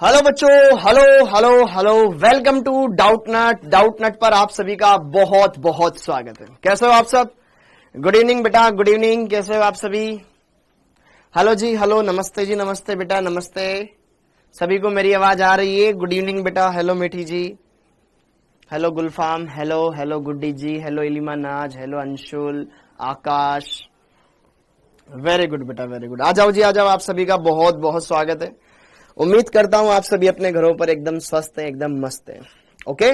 Hello बच्चों, hello hello hello, welcome to Doubtnut. Doubtnut पर आप सभी का बहुत बहुत स्वागत है। कैसे हो आप सब? गुड इवनिंग बेटा, गुड इवनिंग। कैसे हो आप सभी? हेलो जी, हेलो, नमस्ते जी, नमस्ते बेटा, नमस्ते। सभी को मेरी आवाज आ रही है? गुड इवनिंग बेटा। हेलो मीठी जी, हेलो गुलफाम, हेलो हेलो गुड्डी जी, हेलो इलिमा नाज, हेलो अंशुल, आकाश। वेरी गुड बेटा, वेरी गुड। आ जाओ जी, आ जाओ। आप सभी का बहुत बहुत स्वागत है। उम्मीद करता हूं आप सभी अपने घरों पर एकदम स्वस्थ हैं, एकदम मस्त हैं। ओके,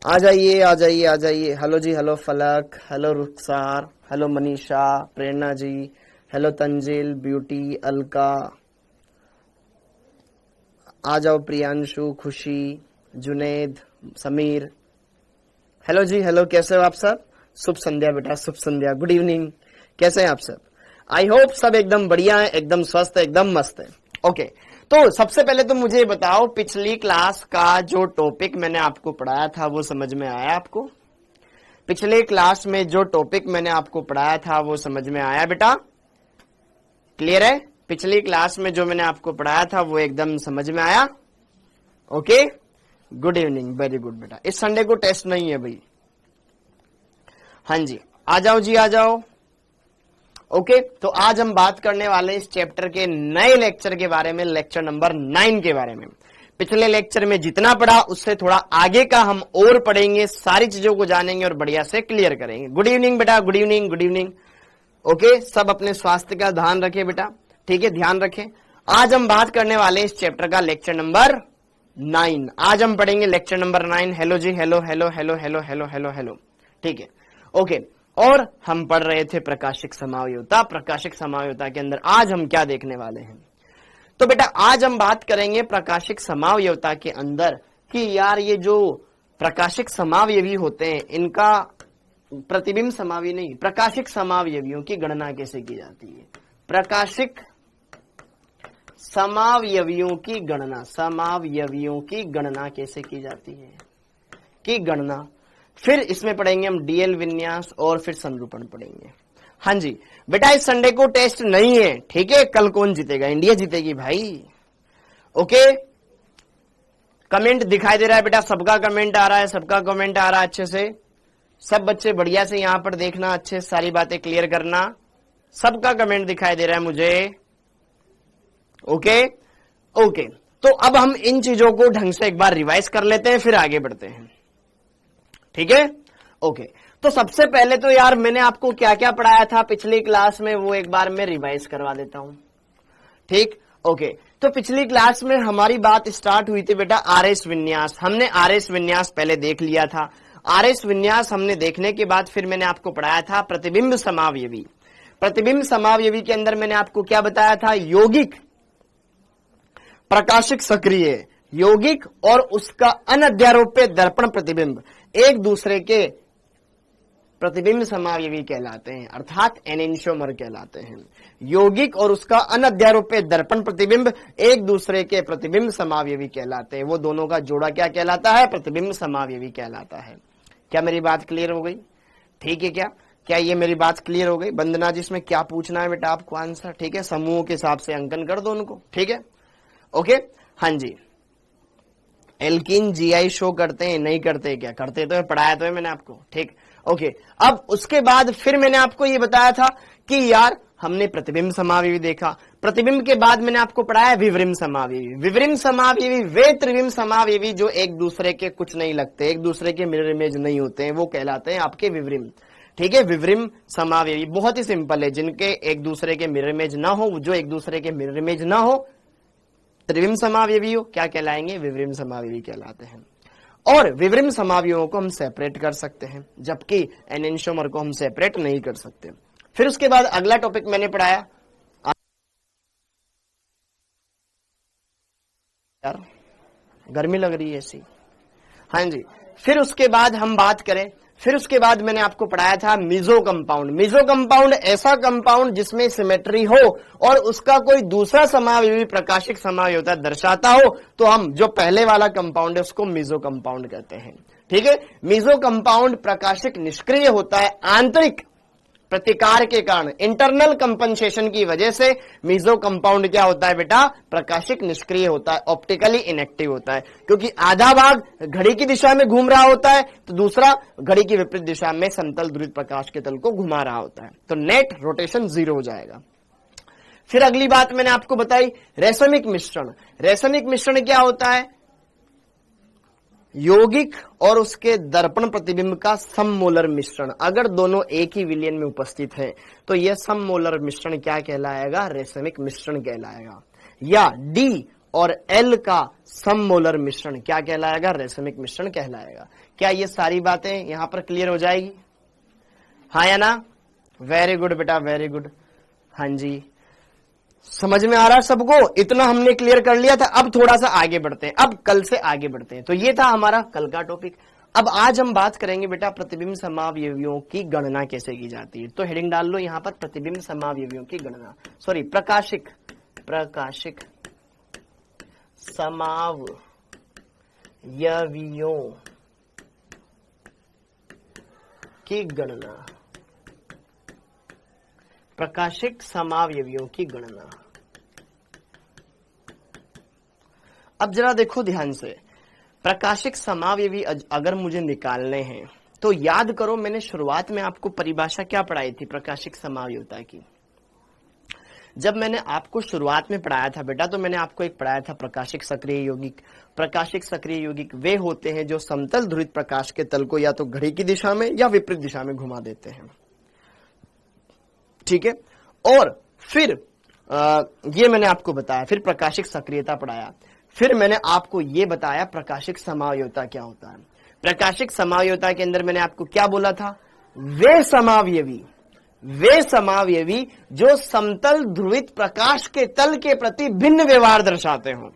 आ जाइए, आ जाइए, आ जाइए। हेलो जी, हेलो फलक, हेलो रुखसार, हेलो मनीषा, प्रेरणा जी, हेलो तंजिल, ब्यूटी, अलका। आ जाओ प्रियांशु, खुशी, जुनेद, समीर। हेलो जी, हेलो। कैसे हो आप सब? शुभ संध्या बेटा, शुभ संध्या, गुड इवनिंग। कैसे हैं आप सब? आई होप सब एकदम बढ़िया है, एकदम स्वस्थ है, एकदम मस्त है। ओके, तो सबसे पहले तो मुझे बताओ, पिछली क्लास का जो टॉपिक मैंने आपको पढ़ाया था वो समझ में आया आपको? पिछले क्लास में जो टॉपिक मैंने आपको पढ़ाया था वो समझ में आया बेटा? क्लियर है? पिछली क्लास में जो मैंने आपको पढ़ाया था वो एकदम समझ में आया? Okay, good evening, very good बेटा। इस संडे को टेस्ट नहीं है भाई। हाँ जी, आ जाओ जी, आ जाओ। ओके, तो आज हम बात करने वाले इस चैप्टर के नए लेक्चर के बारे में, लेक्चर नंबर 9 के बारे में। पिछले लेक्चर में जितना पढ़ा उससे थोड़ा आगे का हम और पढ़ेंगे, सारी चीजों को जानेंगे और बढ़िया से क्लियर करेंगे। गुड इवनिंग बेटा, good evening, good evening. Okay, सब अपने स्वास्थ्य का ध्यान रखें बेटा, ठीक है, ध्यान रखें। आज हम बात करने वाले इस चैप्टर का लेक्चर नंबर 9। आज हम पढ़ेंगे लेक्चर नंबर 9। हेलो जी, hello hello hello hello hello hello hello, ठीक है, ओके। और हम पढ़ रहे थे प्रकाशिक समावयवता। प्रकाशिक समावयवता के अंदर आज हम क्या देखने वाले हैं? तो बेटा आज हम बात करेंगे प्रकाशिक समावयवता के अंदर कि यार ये जो प्रकाशिक समावयवी होते हैं इनका प्रतिबिंब समावयवी नहीं, प्रकाशिक समावयवियों की गणना कैसे की जाती है? प्रकाशिक समावयवियों की गणना, समावयवियों की गणना कैसे की जाती है की गणना। फिर इसमें पढ़ेंगे हम डीएल विन्यास और फिर संरूपण पढ़ेंगे। हाँ जी बेटा, इस संडे को टेस्ट नहीं है, ठीक है। कल कौन जीतेगा? इंडिया जीतेगी भाई। ओके, कमेंट दिखाई दे रहा है बेटा, सबका कमेंट आ रहा है, सबका कमेंट आ रहा है अच्छे से। सब बच्चे बढ़िया से यहां पर देखना, अच्छे से सारी बातें क्लियर करना। सबका कमेंट दिखाई दे रहा है मुझे। ओके ओके, तो अब हम इन चीजों को ढंग से एक बार रिवाइज कर लेते हैं, फिर आगे बढ़ते हैं, ठीक है। ओके, तो सबसे पहले तो यार मैंने आपको क्या क्या पढ़ाया था पिछली क्लास में वो एक बार मैं रिवाइज करवा देता हूं, ठीक। ओके, तो पिछली क्लास में हमारी बात स्टार्ट हुई थी बेटा आरएस विन्यास। हमने आरएस विन्यास पहले देख लिया था। आरएस विन्यास हमने देखने के बाद फिर मैंने आपको पढ़ाया था प्रतिबिंब समावयवी। प्रतिबिंब समावयवी के अंदर मैंने आपको क्या बताया था? यौगिक, प्रकाशिक सक्रिय, यौगिक और उसका अनध्यारोप्य दर्पण प्रतिबिंब एक दूसरे के प्रतिबिंब समावयवी कहलाते हैं, अर्थात एनेंशियोमर कहलाते हैं। यौगिक और उसका अनध्यारोप्य दर्पण प्रतिबिंब एक दूसरे के प्रतिबिंब समावयवी कहलाते हैं। वो दोनों का जोड़ा क्या कहलाता है? प्रतिबिंब समावयवी कहलाता है। क्या मेरी बात क्लियर हो गई? ठीक है, क्या ये मेरी बात क्लियर हो गई? वंदना जी, इसमें क्या पूछना है बेटा आपको आंसर? ठीक है, समूहों के हिसाब से अंकन कर दो उनको, ठीक है। ओके, हाँ जी। एल्कीन जीआई शो करते हैं? नहीं करते? क्या करते? तो पढ़ाया तो है मैंने आपको, ठीक। ओके, अब उसके बाद फिर मैंने आपको ये बताया था कि यार हमने प्रतिबिंब समावयवी देखा। प्रतिबिंब के बाद मैंने आपको पढ़ाया विवरिम समावयवी। विवरिम समावयवी वे त्रिविम समावयवी जो एक दूसरे के कुछ नहीं लगते, एक दूसरे के मिरर इमेज नहीं होते हैं, वो कहलाते हैं आपके विवरिम, ठीक है। विवरिम समावयवी बहुत ही सिंपल है, जिनके एक दूसरे के मिरर इमेज ना हो, जो एक दूसरे के मिरर इमेज ना हो, त्रिविम समावयवी हो, क्या कहलाएंगे? विवरिम समावयवी कहलाते हैं। और विवरिम समावयवों को हम सेपरेट कर सकते हैं, जबकि एनेंशियोमर को हम सेपरेट नहीं कर सकते। फिर उसके बाद अगला टॉपिक मैंने पढ़ाया, यार गर्मी लग रही है ऐसी, हाँ जी। फिर उसके बाद हम बात करें, फिर उसके बाद मैंने आपको पढ़ाया था मीजो कंपाउंड। मीजो कंपाउंड ऐसा कंपाउंड जिसमें सिमेट्री हो और उसका कोई दूसरा समावयवी प्रकाशिक समावयवता दर्शाता हो, तो हम जो पहले वाला कंपाउंड है उसको मीजो कंपाउंड कहते हैं, ठीक है। मीजो कंपाउंड प्रकाशिक निष्क्रिय होता है, आंतरिक प्रतिकार के कारण, इंटरनल कंपनसेशन की वजह से मीजो कंपाउंड क्या होता है बेटा, प्रकाशिक निष्क्रिय होता है, ऑप्टिकली इनएक्टिव होता है, क्योंकि आधा भाग घड़ी की दिशा में घूम रहा होता है तो दूसरा घड़ी की विपरीत दिशा में समतल ध्रुवित प्रकाश के तल को घुमा रहा होता है, तो नेट रोटेशन 0 हो जाएगा। फिर अगली बात मैंने आपको बताई रेशमिक मिश्रण। रेशमिक मिश्रण क्या होता है, यौगिक और उसके दर्पण प्रतिबिंब का सममोलर मिश्रण। अगर दोनों एक ही विलयन में उपस्थित हैं तो यह सममोलर मिश्रण क्या कहलाएगा, रेशमिक मिश्रण कहलाएगा। या डी और एल का सममोलर मिश्रण क्या कहलाएगा, रेशमिक मिश्रण कहलाएगा। क्या ये सारी बातें यहां पर क्लियर हो जाएगी, हाँ या ना? वेरी गुड बेटा, वेरी गुड। हाँ जी, समझ में आ रहा है सबको? इतना हमने क्लियर कर लिया था। अब थोड़ा सा आगे बढ़ते हैं, अब कल से आगे बढ़ते हैं। तो ये था हमारा कल का टॉपिक। अब आज हम बात करेंगे बेटा प्रतिबिंब समावयवियों की गणना कैसे की जाती है। तो हेडिंग डाल लो यहां पर, प्रतिबिंब समावयवियों की गणना, सॉरी प्रकाशिक समावयवियों की गणना, प्रकाशिक समावयवियों की गणना। अब जरा देखो ध्यान से, प्रकाशिक समावयवी अगर मुझे निकालने हैं तो याद करो मैंने शुरुआत में आपको परिभाषा क्या पढ़ाई थी प्रकाशिक समावयवता की। जब मैंने आपको शुरुआत में पढ़ाया था बेटा, तो मैंने आपको एक पढ़ाया था प्रकाशिक सक्रिय यौगिक। प्रकाशिक सक्रिय यौगिक वे होते हैं जो समतल ध्रुवित प्रकाश के तल को या तो घड़ी की दिशा में या विपरीत दिशा में घुमा देते हैं, ठीक है। और फिर ये मैंने आपको बताया, फिर प्रकाशिक सक्रियता पढ़ाया, फिर मैंने आपको ये बताया प्रकाशिक समावयवता क्या होता है। प्रकाशिक समावयवता के अंदर मैंने आपको क्या बोला था, वे समावयवी जो समतल ध्रुवित प्रकाश के तल के प्रति भिन्न व्यवहार दर्शाते हो।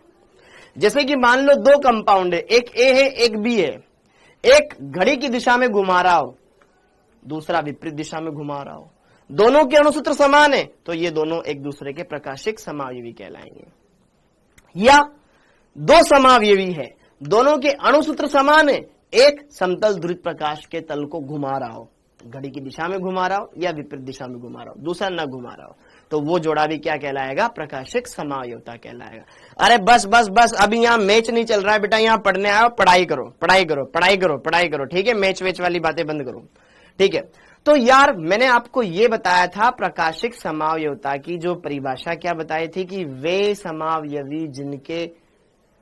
जैसे कि मान लो दो कंपाउंड है, एक ए है एक बी है, एक घड़ी की दिशा में घुमा रहा हो, दूसरा विपरीत दिशा में घुमा रहा हो, दोनों के अणुसूत्र समान है तो ये दोनों एक दूसरे के प्रकाशिक समावयवी कहलाएंगे। या दो समावयवी है, दोनों के अणुसूत्र समान है, एक समतल ध्रुवित प्रकाश के तल को घुमा रहा हो, घड़ी की दिशा में घुमा रहा हो या विपरीत दिशा में घुमा रहा हो, दूसरा न घुमा रहा हो, तो वो जोड़ा भी क्या कहलाएगा, प्रकाशिक समावयवता कहलाएगा। अरे बस बस बस, अभी यहाँ मैच नहीं चल रहा है बेटा, यहाँ पढ़ने आओ, पढ़ाई करो पढ़ाई करो पढ़ाई करो पढ़ाई करो, ठीक है। मैच वेच वाली बातें बंद करो, ठीक है। तो यार मैंने आपको ये बताया था प्रकाशिक समावयवता की जो परिभाषा क्या बताई थी कि वे समावयवी जिनके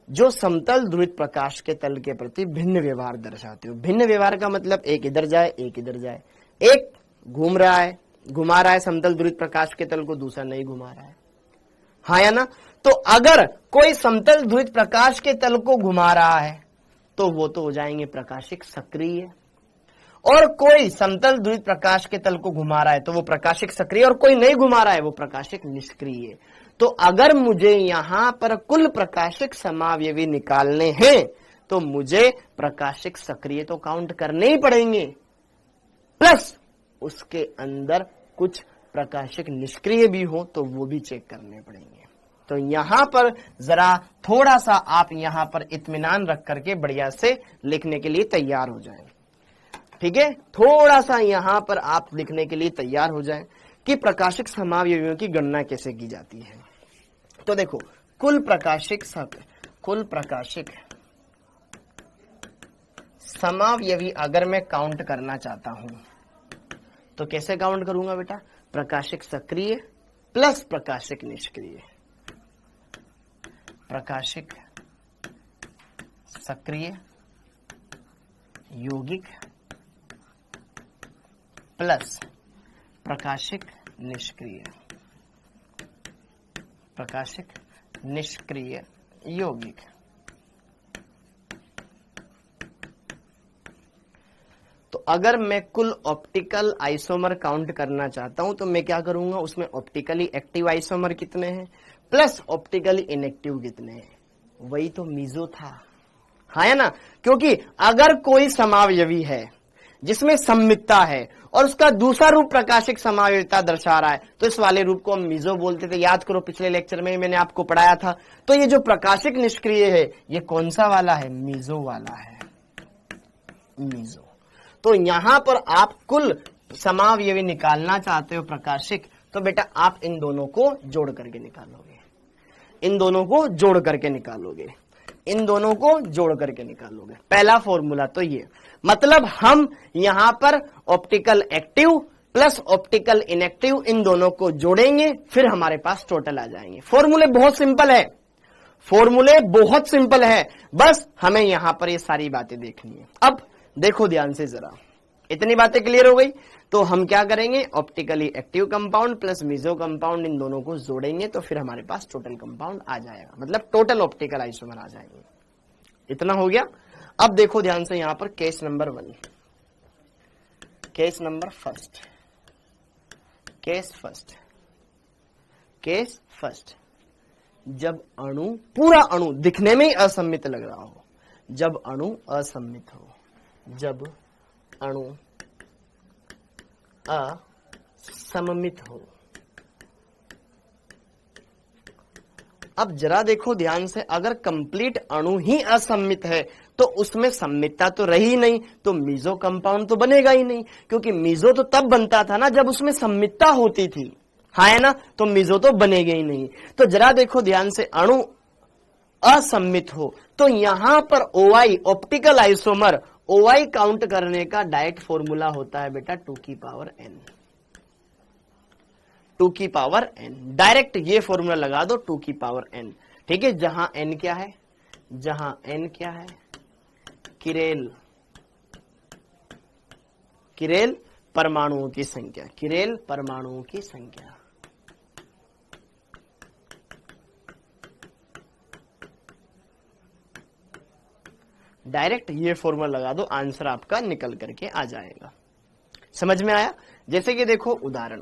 जो समतल ध्रुवित प्रकाश के तल के प्रति भिन्न व्यवहार दर्शाते हो। भिन्न व्यवहार का मतलब एक इधर जाए एक इधर जाए, एक घूम रहा है घुमा रहा है समतल ध्रुवित प्रकाश के तल को, दूसरा नहीं घुमा रहा है, हाँ या ना। तो अगर कोई समतल ध्रुवित प्रकाश के तल को घुमा रहा है तो वो तो हो जाएंगे प्रकाशिक सक्रिय, और कोई समतल ध्रुवित प्रकाश के तल को घुमा रहा है तो वो प्रकाशिक सक्रिय, और कोई नहीं घुमा रहा है वो प्रकाशिक निष्क्रिय। तो अगर मुझे यहां पर कुल प्रकाशिक समावयवी निकालने हैं तो मुझे प्रकाशिक सक्रिय तो काउंट करने ही पड़ेंगे, प्लस उसके अंदर कुछ प्रकाशिक निष्क्रिय भी हो तो वो भी चेक करने पड़ेंगे। तो यहां पर जरा थोड़ा सा आप यहां पर इत्मीनान रख करके बढ़िया से लिखने के लिए तैयार हो जाएं, ठीक है। थोड़ा सा यहां पर आप लिखने के लिए तैयार हो जाएं कि प्रकाशिक समावयवियों की गणना कैसे की जाती है। तो देखो, कुल प्रकाशिक समावयवी अगर मैं काउंट करना चाहता हूं तो कैसे काउंट करूंगा बेटा, प्रकाशिक सक्रिय प्लस प्रकाशिक निष्क्रिय, प्रकाशिक सक्रिय यौगिक प्लस प्रकाशिक निष्क्रिय यौगिक। तो अगर मैं कुल ऑप्टिकल आइसोमर काउंट करना चाहता हूं तो मैं क्या करूंगा, उसमें ऑप्टिकली एक्टिव आइसोमर कितने हैं प्लस ऑप्टिकली इनएक्टिव कितने हैं, वही तो मीजो था, हाँ ना। क्योंकि अगर कोई समावयवी है जिसमें सममितता है और उसका दूसरा रूप प्रकाशिक समावयविता दर्शा रहा है तो इस वाले रूप को हम मीजो बोलते थे। याद करो पिछले लेक्चर में मैंने आपको पढ़ाया था। तो ये जो प्रकाशिक निष्क्रिय है ये कौन सा वाला है, मीजो वाला है, मीजो। तो यहां पर आप कुल समावयवी निकालना चाहते हो प्रकाशिक, तो बेटा आप इन दोनों को जोड़ करके निकालोगे, इन दोनों को जोड़ करके निकालोगे, इन दोनों को जोड़ करके निकालोगे। पहला फॉर्मूला तो ये, मतलब हम यहां पर optical active plus optical inactive इन दोनों को जोड़ेंगे, फिर हमारे पास टोटल आ जाएंगे। फॉर्मूले बहुत सिंपल है, फॉर्मूले बहुत सिंपल है, बस हमें यहां पर ये सारी बातें देखनी है। अब देखो ध्यान से जरा, इतनी बातें क्लियर हो गई, तो हम क्या करेंगे, optically active compound plus meso compound इन दोनों को जोड़ेंगे, तो फिर हमारे पास टोटल कंपाउंड आ जाएगा, मतलब टोटल ऑप्टिकल आइसोमर आ जाएंगे। इतना हो गया। अब देखो ध्यान से यहां पर case number 1, case number first, case first, जब अणु, पूरा अणु दिखने में ही असम्मित लग रहा हो, जब अणु असम्मित हो, जब अणु असममित हो। अब जरा देखो ध्यान से, अगर कंप्लीट अणु ही असम्मित है तो उसमें सम्मितता तो रही नहीं, तो मीजो कंपाउंड तो बनेगा ही नहीं, क्योंकि मीजो तो तब बनता था ना जब उसमें सम्मितता होती थी, हाँ है ना, तो मीजो तो बनेगा ही नहीं। तो जरा देखो ध्यान से, अणु असम्मित हो तो यहां पर OI optical isomer, OI count करने का डायरेक्ट फॉर्मूला होता है बेटा 2 की पावर n, 2 की पावर n, डायरेक्ट ये फॉर्मूला लगा दो 2 की पावर n, ठीक है। जहां n क्या है, जहां n क्या है, किरेल, किरेल परमाणुओं की संख्या, किरेल परमाणुओं की संख्या। डायरेक्ट ये फॉर्मूला लगा दो, आंसर आपका निकल करके आ जाएगा। समझ में आया? जैसे कि देखो उदाहरण,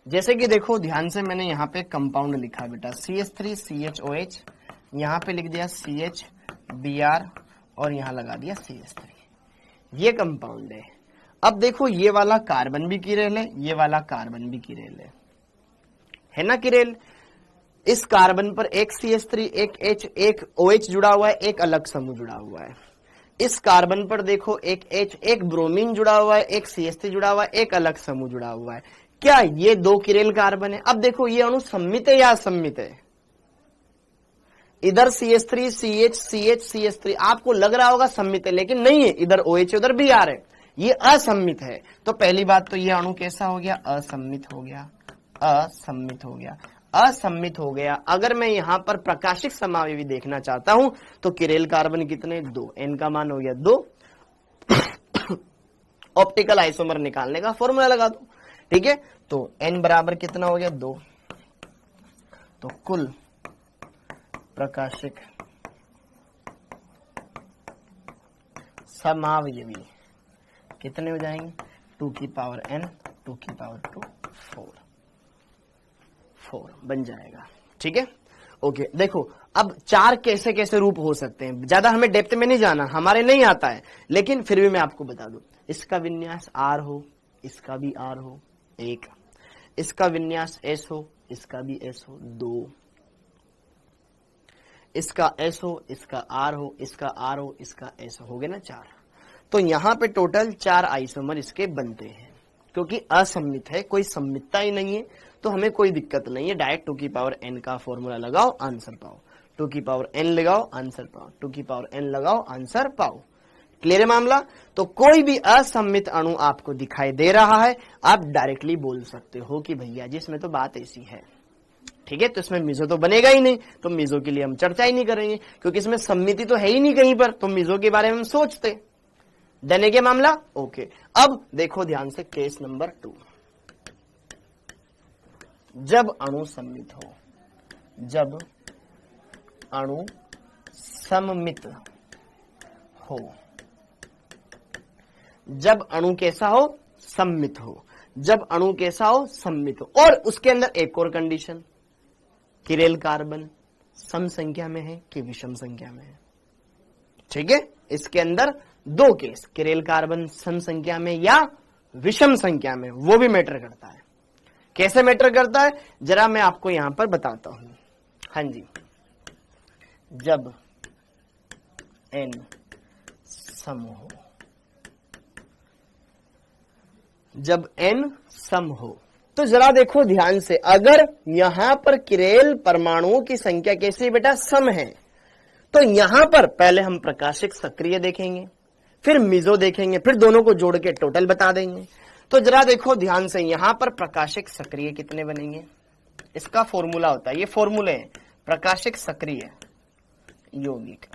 जैसे कि देखो ध्यान से, मैंने यहां पे कंपाउंड लिखा बेटा CH3CHOH, यहां पे लिख दिया CHBr और यहां लगा दिया CH3, ये कंपाउंड है। अब देखो ये वाला कार्बन भी किरेल है, ये वाला कार्बन भी किरेल है ना किरेल। इस कार्बन पर एक CH3, एक H, एक OH जुड़ा हुआ है, एक अलग समूह जुड़ा हुआ है। इस कार्बन पर देखो एक H, एक ब्रोमीन जुड़ा हुआ है, एक CH3 जुड़ा हुआ है, एक अलग समूह जुड़ा हुआ है। क्या ये 2 किरेल कार्बन है? अब देखो ये अणु सम्मित है या असम्मित है? इधर CH3 CH CH CH3 आपको लग रहा होगा सम्मित है, लेकिन नहीं है, इधर OH उधर Br है, ये असम्मित है। तो पहली बात तो ये अणु कैसा हो गया, असम्मित हो गया, असम्मित हो गया, असम्मित हो गया। अगर मैं यहां पर प्रकाशिक समावयवी देखना चाहता हूं तो किरेल कार्बन कितने, 2, n का मान हो गया 2। ऑप्टिकल आइसोमर निकालने का फॉर्मूला लगा दो, ठीक है। तो n बराबर कितना हो गया, 2, तो कुल प्रकाशिक समावयवी कितने हो जाएंगे, 2 की पावर n, 2 की पावर 2, 4 बन जाएगा, ठीक है। ओके, देखो अब 4 कैसे कैसे रूप हो सकते हैं, ज्यादा हमें डेप्थ में नहीं जाना, हमारे नहीं आता है, लेकिन फिर भी मैं आपको बता दूं। इसका विन्यास R हो, इसका भी R हो, 1, इसका विन्यास S हो, इसका भी S हो, 2, इसका S हो, इसका R हो, इसका R हो, इसका S हो गए ना 4। तो यहां पे टोटल 4 आइसोमर इसके बनते हैं। क्योंकि असम्मित है, कोई सम्मितता ही नहीं है, तो हमें कोई दिक्कत नहीं है। डायरेक्ट 2 की पावर n का फॉर्मूला लगाओ, आंसर पाओ, 2 की पावर n लगाओ, आंसर पाओ, 2 की पावर n लगाओ, आंसर पाओ। क्लियर है मामला? तो कोई भी असम्मित अणु आपको दिखाई दे रहा है, आप डायरेक्टली बोल सकते हो कि भैया जी इसमें तो बात ऐसी है, ठीक है। तो इसमें मीजो तो बनेगा ही नहीं, तो मीजो के लिए हम चर्चा ही नहीं करेंगे, क्योंकि इसमें सम्मिति तो है ही नहीं कहीं पर, तो मीजो के बारे में हम सोचते। देने के मामला ओके। अब देखो ध्यान से केस नंबर 2, जब अणु सम्मित हो, जब अणु सममित हो, जब अणु कैसा हो, सम्मित हो, जब अणु कैसा हो, सम्मित हो। और उसके अंदर एक और कंडीशन, किरेल कार्बन सम संख्या में है कि विषम संख्या में है, ठीक है। इसके अंदर 2 केस, किरेल कार्बन सम संख्या में या विषम संख्या में, वो भी मैटर करता है। कैसे मैटर करता है जरा मैं आपको यहां पर बताता हूं। हाँ जी, जब n सम हो, जब n सम हो। तो जरा देखो ध्यान से, अगर यहां पर किरेल परमाणुओं की संख्या कैसी है बेटा, सम है, तो यहां पर पहले हम प्रकाशिक सक्रिय देखेंगे, फिर मिजो देखेंगे, फिर दोनों को जोड़ के टोटल बता देंगे। तो जरा देखो ध्यान से, यहां पर प्रकाशिक सक्रिय कितने बनेंगे, इसका फॉर्मूला होता है, ये फॉर्मूले हैं, प्रकाशिक सक्रिय यौगिक,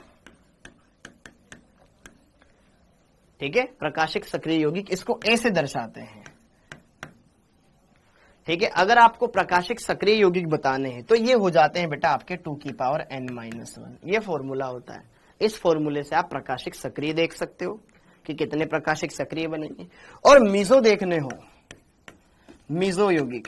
ठीक है, प्रकाशिक सक्रिय यौगिक, इसको ए से दर्शाते हैं, ठीक है। अगर आपको प्रकाशिक सक्रिय यौगिक बताने हैं तो ये हो जाते हैं बेटा आपके 2 की पावर n-1, ये फॉर्मूला होता है। इस फॉर्मूले से आप प्रकाशिक सक्रिय देख सकते हो कि कितने प्रकाशिक सक्रिय बनेंगे। और मिजो देखने हो, मिजो यौगिक,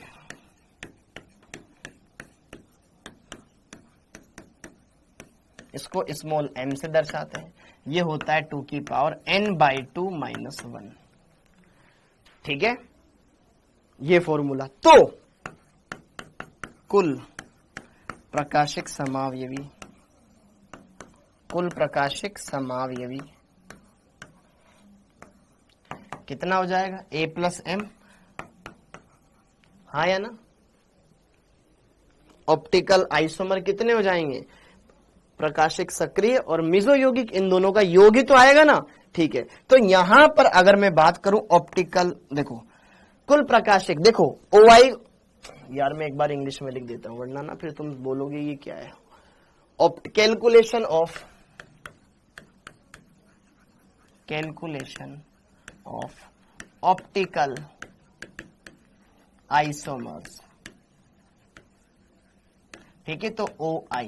इसको स्मॉल m से दर्शाते हैं, ये होता है 2 की पावर n/2-1, ठीक है, ये फॉर्मूला। तो कुल प्रकाशिक समावयवी, कुल प्रकाशिक समावयवी कितना हो जाएगा, A+M, हाँ या ना। ऑप्टिकल आइसोमर कितने हो जाएंगे, प्रकाशिक सक्रिय और मिजो यौगिक, इन दोनों का योग ही तो आएगा ना, ठीक है। तो यहां पर अगर मैं बात करूं ऑप्टिकल, देखो कुल प्रकाशिक, देखो OI, यार मैं एक बार इंग्लिश में लिख देता हूं वरना ना फिर तुम बोलोगे ये क्या है। कैलकुलेशन ऑफ ऑप्टिकल आइसोमर्स, ठीक है। तो OI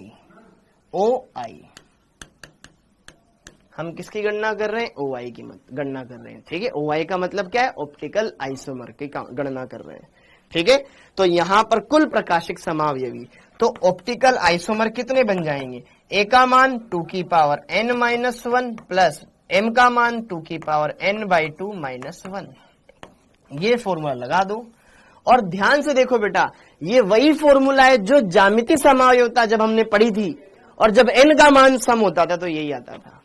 हम किसकी गणना कर रहे हैं, OI की गणना कर रहे हैं, ठीक है। OI का मतलब क्या है, ऑप्टिकल आइसोमर की गणना कर रहे हैं, ठीक है। तो यहां पर कुल प्रकाशिक समावयवी, तो ऑप्टिकल आइसोमर कितने बन जाएंगे, A का मान 2 की पावर n-1 प्लस M का मान 2 की पावर n/2-1, ये फॉर्मूला लगा दो। और ध्यान से देखो बेटा, ये वही फॉर्मूला है जो ज्यामितीय समावयवता जब हमने पढ़ी थी, और जब n का मान सम होता था तो यही आता था।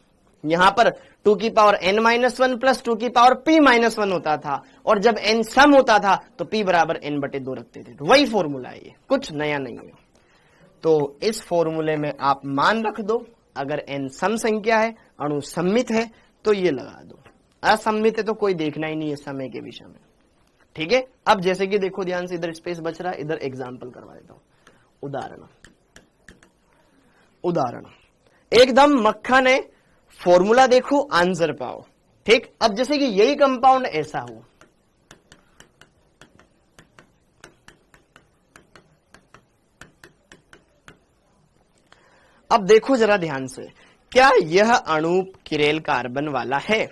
यहां पर 2 की पावर n-1 प्लस 2 की पावर p-1 होता था, और जब n सम होता था तो p बराबर n/2 रखते थे। तो वही फॉर्मूला है, ये कुछ नया नहीं है। तो इस फॉर्मूले में आप मान रख दो, अगर n सम संख्या है, अणु सम्मित है, तो ये लगा दो, असम्मित है तो कोई देखना ही नहीं है समय के विषय में, ठीक है। अब जैसे कि देखो ध्यान से, इधर स्पेस बच रहा है, इधर एग्जाम्पल करवा देता हूं। उदाहरण एकदम मक्खन है, फॉर्मूला देखो, आंसर पाओ, ठीक। अब जैसे कि यही कंपाउंड ऐसा हो, अब देखो जरा ध्यान से, क्या यह अणु किरेल कार्बन वाला है,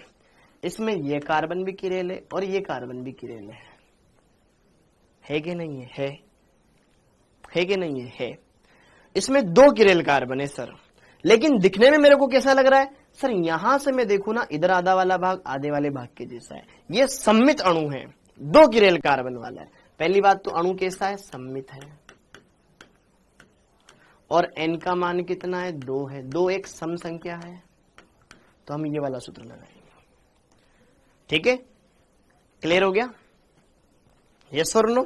इसमें यह कार्बन भी किरेल है और ये कार्बन भी किरेल है कि नहीं है, है कि नहीं है। इसमें 2 किरेल कार्बन है सर, लेकिन दिखने में मेरे को कैसा लग रहा है सर, यहां से मैं देखूं ना, इधर आधा वाला भाग आधे वाले भाग के जैसा है। ये सम्मित अणु है, 2 किरेल कार्बन वाला है। पहली बात तो अणु कैसा है, सम्मित है, और n का मान कितना है, 2 है, 2 एक सम संख्या है, तो हम ये वाला सूत्र लगाएंगे, ठीक है। क्लियर हो गया, यस और नो।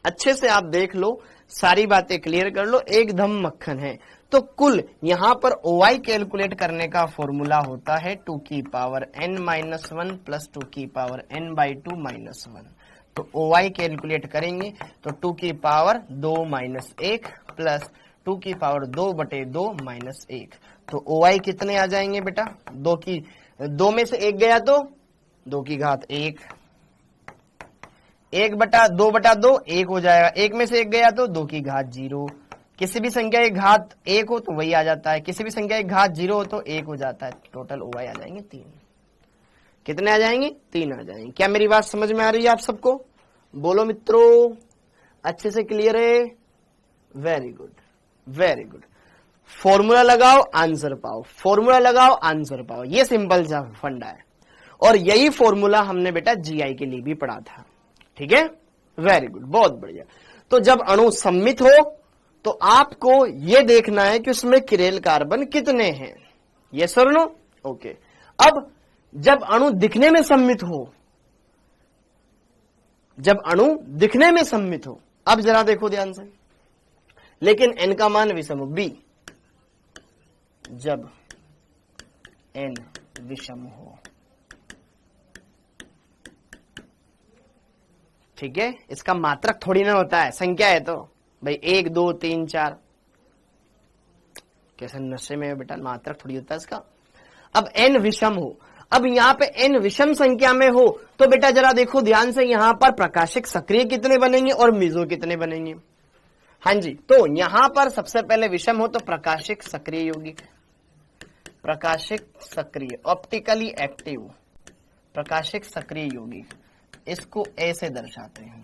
अच्छे से आप देख लो, सारी बातें क्लियर कर लो, एकदम मक्खन है। तो कुल यहां पर OI कैलकुलेट करने का फॉर्मूला होता है 2 की पावर n-1 प्लस 2 की पावर n/2-1। तो OI कैलकुलेट करेंगे तो 2 की पावर 2-1 प्लस 2 की पावर 2/2 -1। तो OI कितने आ जाएंगे बेटा, 2 में से 1 गया तो 2 की घात 1, 1/2 1 हो जाएगा, 1 में से 1 गया तो 2 की घात 0। किसी भी संख्या की घात 1 हो तो वही आ जाता है, किसी भी संख्या की घात 0 हो तो 1 हो जाता है। टोटल OI आ जाएंगे 3। कितने आ जाएंगे, 3 आ जाएंगे। क्या मेरी बात समझ में आ रही है आप सबको, बोलो मित्रों, अच्छे से क्लियर है, very good very good. Formula लगाओ आंसर पाओ, फॉर्मूला लगाओ आंसर पाओ, ये सिंपल सा फंडा है। और यही फॉर्मूला हमने बेटा GI के लिए भी पढ़ा था, ठीक है, वेरी गुड, बहुत बढ़िया। तो जब अणु सम्मित हो तो आपको यह देखना है कि उसमें किरेल कार्बन कितने हैं, यस और नो, ओके। अब जब अणु दिखने में सम्मित हो जब अणु दिखने में सममित हो। अब जरा देखो ध्यान से, लेकिन n का मान विषम हो, बी जब n विषम हो। ठीक है, इसका मात्रक थोड़ी ना होता है, संख्या है तो भाई 1 2 3 4, कैसे नशे में बेटा, मात्रक थोड़ी होता है इसका। अब n विषम हो, अब यहां पे n विषम संख्या में हो तो बेटा जरा देखो ध्यान से, यहां पर प्रकाशिक सक्रिय कितने बनेंगे और मेसो कितने बनेंगे। हाँ जी, तो यहां पर सबसे पहले विषम हो तो प्रकाशिक सक्रिय यौगिक, प्रकाशिक सक्रिय ऑप्टिकली एक्टिव प्रकाशिक सक्रिय यौगिक, इसको ए से दर्शाते हैं।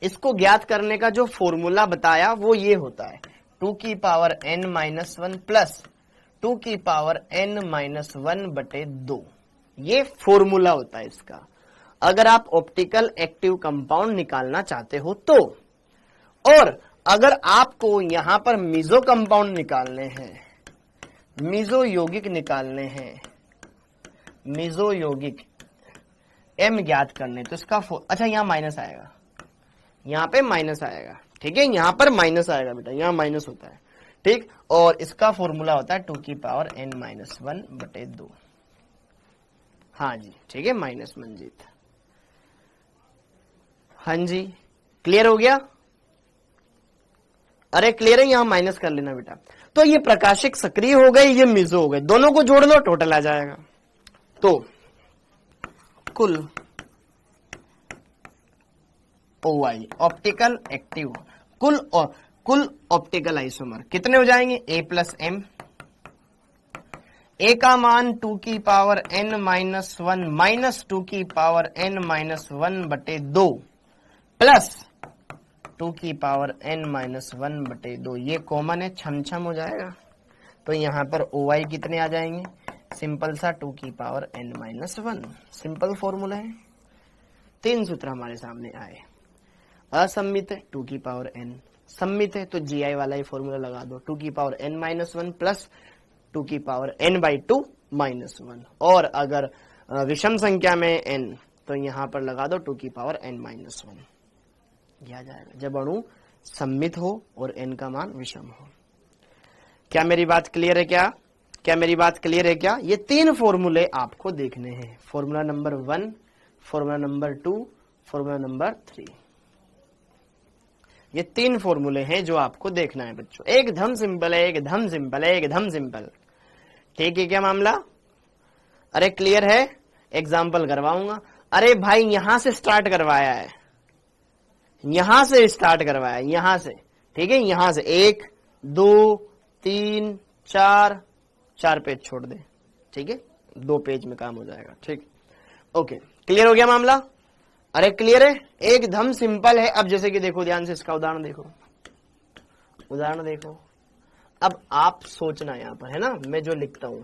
इसको ज्ञात करने का जो फॉर्मूला बताया वो ये होता है 2 की पावर n-1 प्लस 2 की पावर n-1/2, ये फॉर्मूला होता है इसका, अगर आप ऑप्टिकल एक्टिव कंपाउंड निकालना चाहते हो तो। और अगर आपको यहां पर मीजो कंपाउंड निकालने हैं, मीजो यौगिक निकालने हैं, मीजो यौगिक m ज्ञात करने, तो इसका अच्छा यहां माइनस आएगा, यहां पे माइनस आएगा। ठीक है, यहां पर माइनस आएगा बेटा, यहां माइनस होता है। ठीक, और इसका फॉर्मूला होता है 2 की पावर n-1/2। हाँ जी, ठीक है, माइनस मंजीत। हाँ जी, क्लियर हो गया? अरे क्लियर है, यहां माइनस कर लेना बेटा। तो ये प्रकाशिक सक्रिय हो गए, ये मिजो हो गए, दोनों को जोड़ लो टोटल आ जाएगा। तो कुल OI ऑप्टिकल एक्टिव, कुल ऑप्टिकल आइसोमर कितने हो जाएंगे, A प्लस M। A का मान 2 की पावर n-1 माइनस 2 की पावर n-1/2 प्लस 2 की पावर n-1/2, ये कॉमन है, छम हो जाएगा। तो यहां पर OI कितने आ जाएंगे, सिंपल सा 2 की पावर n-1, सिंपल फॉर्मूला है। 3 सूत्र हमारे सामने आए। असम्मित है 2 की पावर n, सम्मित है तो GI वाला ही फॉर्मूला लगा दो, 2 की पावर n-1 प्लस 2 की पावर n/2 -1। और अगर विषम संख्या में n तो यहां पर लगा दो 2 की पावर n-1, यह आ जाएगा जब अणु सम्मित हो और n का मान विषम हो। क्या मेरी बात क्लियर है? क्या मेरी बात क्लियर है? क्या ये 3 फॉर्मूले आपको देखने हैं, formula number 1, formula number 2, formula number 3, ये 3 फॉर्मूले हैं जो आपको देखना है बच्चों। एकदम सिंपल है, एकदम सिंपल है, एकदम सिंपल। ठीक है क्या मामला? अरे क्लियर है? एग्जाम्पल करवाऊंगा। अरे भाई यहां से स्टार्ट करवाया है, यहां से स्टार्ट करवाया है, यहां से। ठीक है, यहां से 1 2 3 4 पेज छोड़ दे। ठीक है, 2 पेज में काम हो जाएगा। ठीक, ओके, क्लियर हो गया मामला? अरे क्लियर है, एकदम सिंपल है। अब जैसे कि देखो ध्यान से, इसका उदाहरण देखो, उदाहरण देखो। अब आप सोचना यहां पर, है ना, मैं जो लिखता हूं,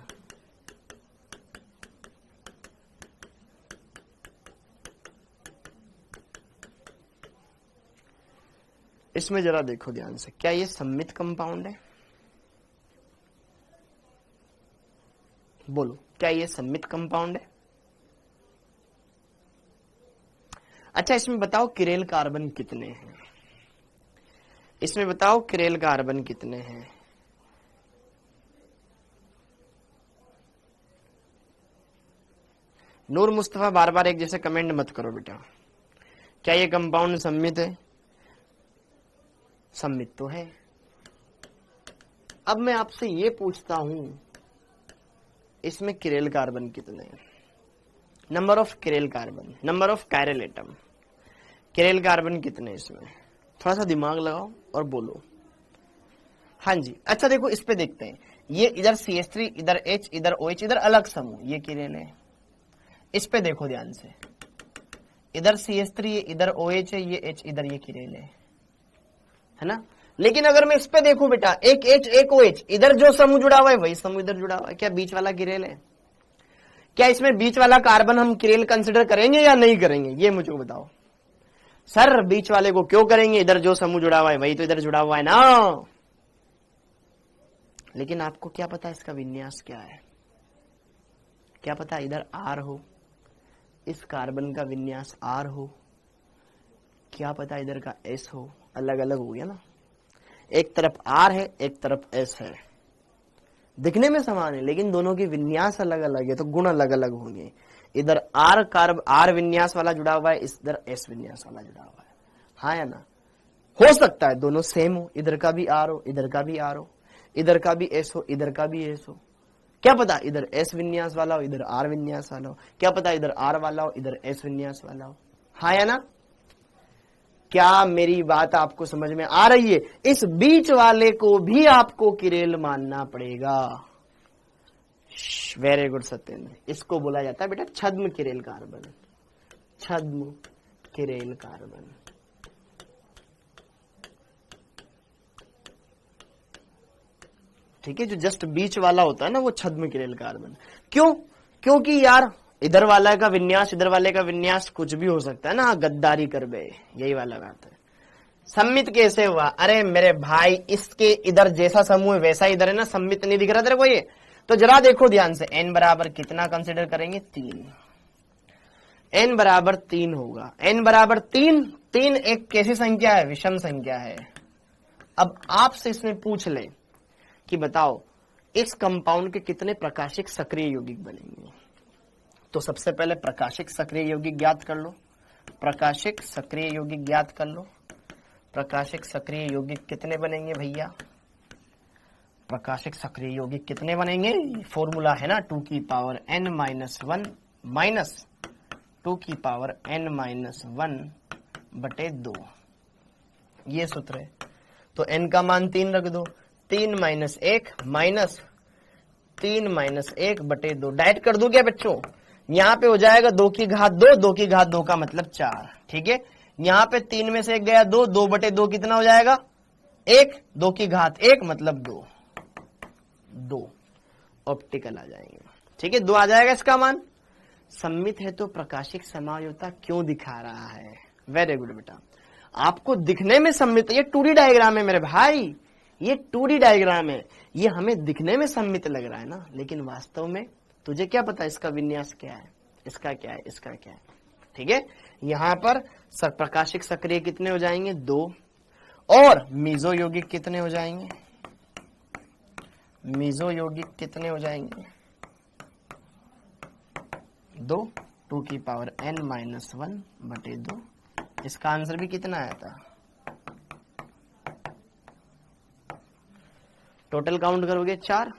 इसमें जरा देखो ध्यान से, क्या ये सम्मित कंपाउंड है? बोलो, क्या ये सम्मित कंपाउंड है? अच्छा, इसमें बताओ किरेल कार्बन कितने हैं, इसमें बताओ किरेल कार्बन कितने हैं? नूर मुस्तफा बार बार एक जैसे कमेंट मत करो बेटा। क्या ये कंपाउंड सम्मित है? सम्मित तो है। अब मैं आपसे ये पूछता हूं, इसमें किरेल कार्बन कितने हैं? Number of chiral carbon, number of chiral atom, chiral carbon कितने इसमें? थोड़ा सा दिमाग लगाओ और बोलो। हाँ जी, अच्छा देखो इस पे देखते हैं, ये इधर CH3, इधर H, इधर OH, इधर अलग समूह, ये किरेल है। इस पे देखो ध्यान से, इधर CH3 इधर OH है, ये H, इधर ये किरेल है ना। लेकिन अगर मैं इस पे देखूं बेटा, एक H एक OH, इधर जो समूह जुड़ा हुआ है वही समूह इधर जुड़ा हुआ है, क्या बीच वाला किरेल है? क्या इसमें बीच वाला कार्बन हम किरेल कंसिडर करेंगे या नहीं करेंगे, ये मुझे बताओ। सर बीच वाले को क्यों करेंगे, इधर जो समूह जुड़ा हुआ है वही तो इधर जुड़ा हुआ है ना। लेकिन आपको क्या पता इसका विन्यास क्या है? क्या पता इधर R हो, इस कार्बन का विन्यास R हो, क्या पता इधर का S हो, अलग अलग हो गया ना। एक तरफ R है, एक तरफ S है, दिखने में समान है लेकिन दोनों की विन्यास अलग अलग है, तो गुण अलग अलग होंगे। इधर R विन्यास वाला जुड़ा हुआ है, इधर S विन्यास वाला जुड़ा हुआ है, हाँ या ना। हो सकता है दोनों सेम हो, इधर का भी R हो, इधर का भी R हो, इधर का भी S हो, इधर का भी S हो, क्या पता इधर S विन्यास वाला हो, इधर R विन्यास वाला हो, क्या पता इधर R वाला हो, इधर S विन्यास वाला हो, हाँ या ना। क्या मेरी बात आपको समझ में आ रही है? इस बीच वाले को भी आपको किरेल मानना पड़ेगा। वेरी गुड सत्येंद्र, इसको बोला जाता है बेटा छद्म किरेल कार्बन, छद्म किरेल कार्बन। ठीक है, जो जस्ट बीच वाला होता है ना वो छद्म किरेल कार्बन। क्यों? क्योंकि यार इधर वाला का विन्यास इधर वाले का विन्यास कुछ भी हो सकता है ना, गद्दारी कर बे, यही वाला बात है। सम्मित कैसे हुआ? अरे मेरे भाई इसके इधर जैसा समूह है वैसा इधर है ना, सम्मित नहीं दिख रहा तेरे को ये? तो जरा देखो ध्यान से, n बराबर कितना कंसिडर करेंगे? 3। n बराबर 3 होगा, n बराबर 3। 3 एक कैसी संख्या है? विषम संख्या है। अब आपसे इसमें पूछ ले कि बताओ इस कंपाउंड के कितने प्रकाशिक सक्रिय यौगिक बनेंगे। तो सबसे पहले प्रकाशिक सक्रिय यौगिक ज्ञात कर लो, प्रकाशिक सक्रिय यौगिक ज्ञात कर लो। प्रकाशिक सक्रिय यौगिक कितने बनेंगे भैया? प्रकाशिक सक्रिय यौगिक कितने बनेंगे? फॉर्मूला है ना 2 की पावर n माइनस 1 माइनस 2 की पावर n माइनस 1 बटे 2, ये सूत्र है। तो n का मान 3 रख दो, 3 माइनस 1 माइनस 3 माइनस 1 बटे 2। डाइट कर दो क्या बच्चों? यहाँ पे हो जाएगा 2 की घात 2, 2 की घात 2 का मतलब 4। ठीक है, यहाँ पे 3 में से 1 गया 2, 2 बटे 2 कितना हो जाएगा? 1, 2 की घात 1 मतलब 2 ऑप्टिकल आ जाएंगे। ठीक है, 2 आ जाएगा इसका मान। सम्मित है तो प्रकाशिक समायोता क्यों दिखा रहा है? वेरी गुड बेटा, आपको दिखने में सम्मित, ये 2D डायग्राम है मेरे भाई, ये 2D डायग्राम है, ये हमें दिखने में सम्मित लग रहा है ना, लेकिन वास्तव में तुझे क्या पता इसका विन्यास क्या है, इसका क्या है, इसका क्या है। ठीक है, यहां पर प्रकाशिक सक्रिय कितने हो जाएंगे? 2, और मीजो यौगिक कितने हो जाएंगे? मीजो यौगिक कितने हो जाएंगे? 2, 2 की पावर n माइनस 1 बटे 2। इसका आंसर भी कितना आया था? टोटल काउंट करोगे 4।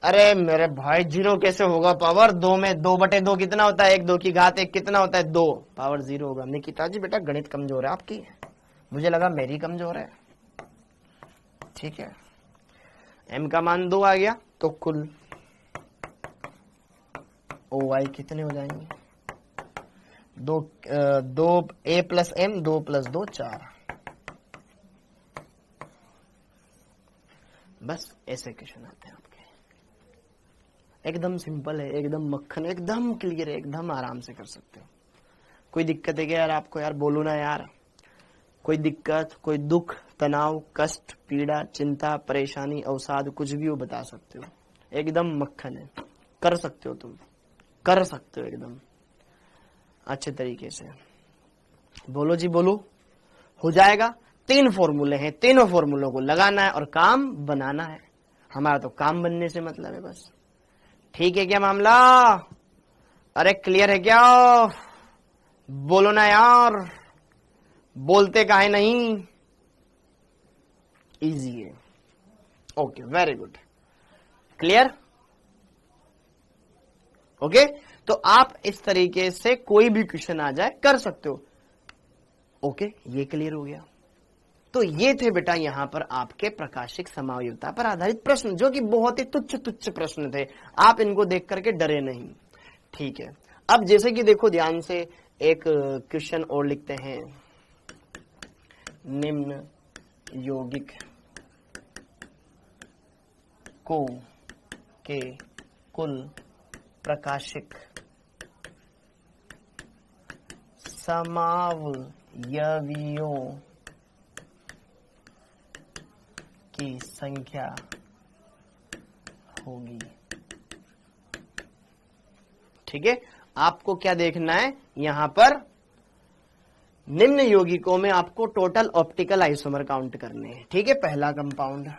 अरे मेरे भाई 0 कैसे होगा? पावर 2 में 2 बटे 2 कितना होता है? 1, 2 की घात 1 कितना होता है? 2, पावर 0 होगा। निकिता जी बेटा गणित कमजोर है आपकी, मुझे लगा मेरी कमजोर है। ठीक है, m का मान 2 आ गया, तो कुल OI कितने हो जाएंगे? 2 A प्लस M, 2 प्लस 2 4। बस ऐसे क्वेश्चन आते हैं आपके, एकदम सिंपल है, एकदम मक्खन, एकदम क्लियर है, एकदम आराम से कर सकते हो। कोई दिक्कत है क्या यार आपको? यार बोलो ना यार, कोई दिक्कत, कोई दुख, तनाव, कष्ट, पीड़ा, चिंता, परेशानी, अवसाद, कुछ भी हो बता सकते हो, एकदम मक्खन है, कर सकते हो, तुम कर सकते हो एकदम अच्छे तरीके से। बोलो जी बोलो, हो जाएगा। 3 फॉर्मूले हैं, तीनों फॉर्मूलों को लगाना है और काम बनाना है। हमारा तो काम बनने से मतलब है बस। ठीक है क्या मामला? अरे क्लियर है क्या? बोलो ना यार, बोलते काहे नहीं? इजी है। Okay, very good, clear. Okay, तो आप इस तरीके से कोई भी क्वेश्चन आ जाए कर सकते हो। ओके, ये क्लियर हो गया। तो ये थे बेटा यहां पर आपके प्रकाशिक समायोता पर आधारित प्रश्न, जो कि बहुत ही तुच्छ तुच्छ प्रश्न थे, आप इनको देख करके डरे नहीं। ठीक है, अब जैसे कि देखो ध्यान से, एक क्वेश्चन और लिखते हैं। निम्न यौगिक को के कुल प्रकाशिक समावयवियों की संख्या होगी। ठीक है, आपको क्या देखना है यहां पर, निम्न यौगिकों में आपको टोटल ऑप्टिकल आइसोमर काउंट करने हैं। ठीक है, पहला कंपाउंड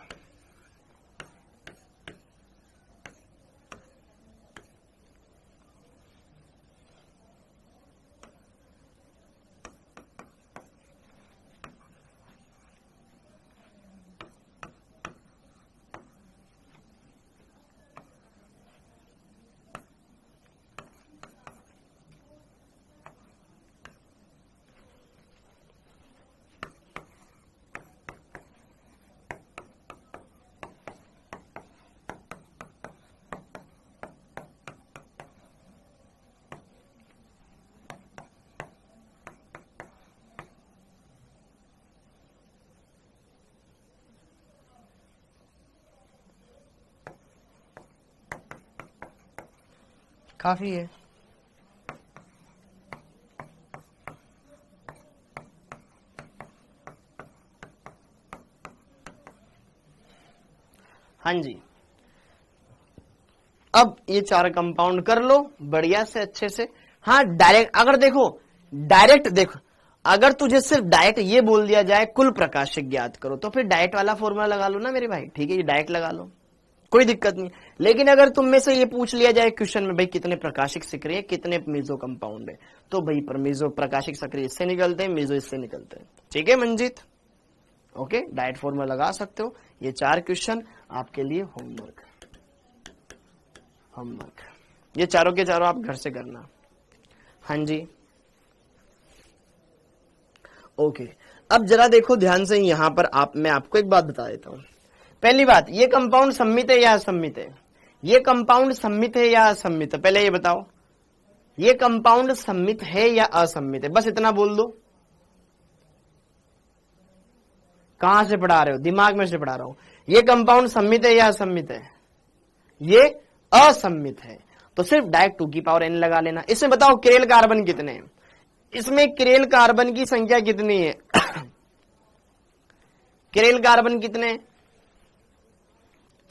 काफी है। हाँ जी, अब ये 4 कंपाउंड कर लो बढ़िया से अच्छे से। हाँ डायरेक्ट, अगर देखो डायरेक्ट देखो, अगर तुझे सिर्फ डायरेक्ट ये बोल दिया जाए कुल प्रकाशिक ज्ञात करो, तो फिर डायरेक्ट वाला फॉर्मूला लगा लो ना मेरे भाई। ठीक है, ये डायरेक्ट लगा लो, कोई दिक्कत नहीं। लेकिन अगर तुम में से ये पूछ लिया जाए क्वेश्चन में, भाई कितने प्रकाशिक सक्रिय, कितने मेजो कंपाउंड है, तो भाई पर मेजो प्रकाशिक सक्रिय इससे निकलते हैं, मेजो इससे निकलते हैं। ठीक है मंजीत, ओके, डायरेक्ट फॉर्मूला लगा सकते हो। ये 4 क्वेश्चन आपके लिए होमवर्क, ये चारों के चारों आप घर से करना। हाँ जी, ओके। अब जरा देखो ध्यान से, यहां पर मैं आपको एक बात बता देता हूं। पहली बात, ये कंपाउंड सम्मित है या असम्मित है? ये कंपाउंड सम्मित है या असम्मित है? पहले ये बताओ, ये कंपाउंड सम्मित है या असम्मित है? बस इतना बोल दो। कहां से पढ़ा रहे हो? दिमाग में से पढ़ा रहा हूं। ये कंपाउंड सम्मित है या असम्मित है? ये असम्मित है, तो सिर्फ डायरेक्ट 2 की पावर n लगा लेना। इसमें बताओ किरेल कार्बन कितने हैं? इसमें किरेल कार्बन की संख्या कितनी है? किरेल कार्बन कितने हैं?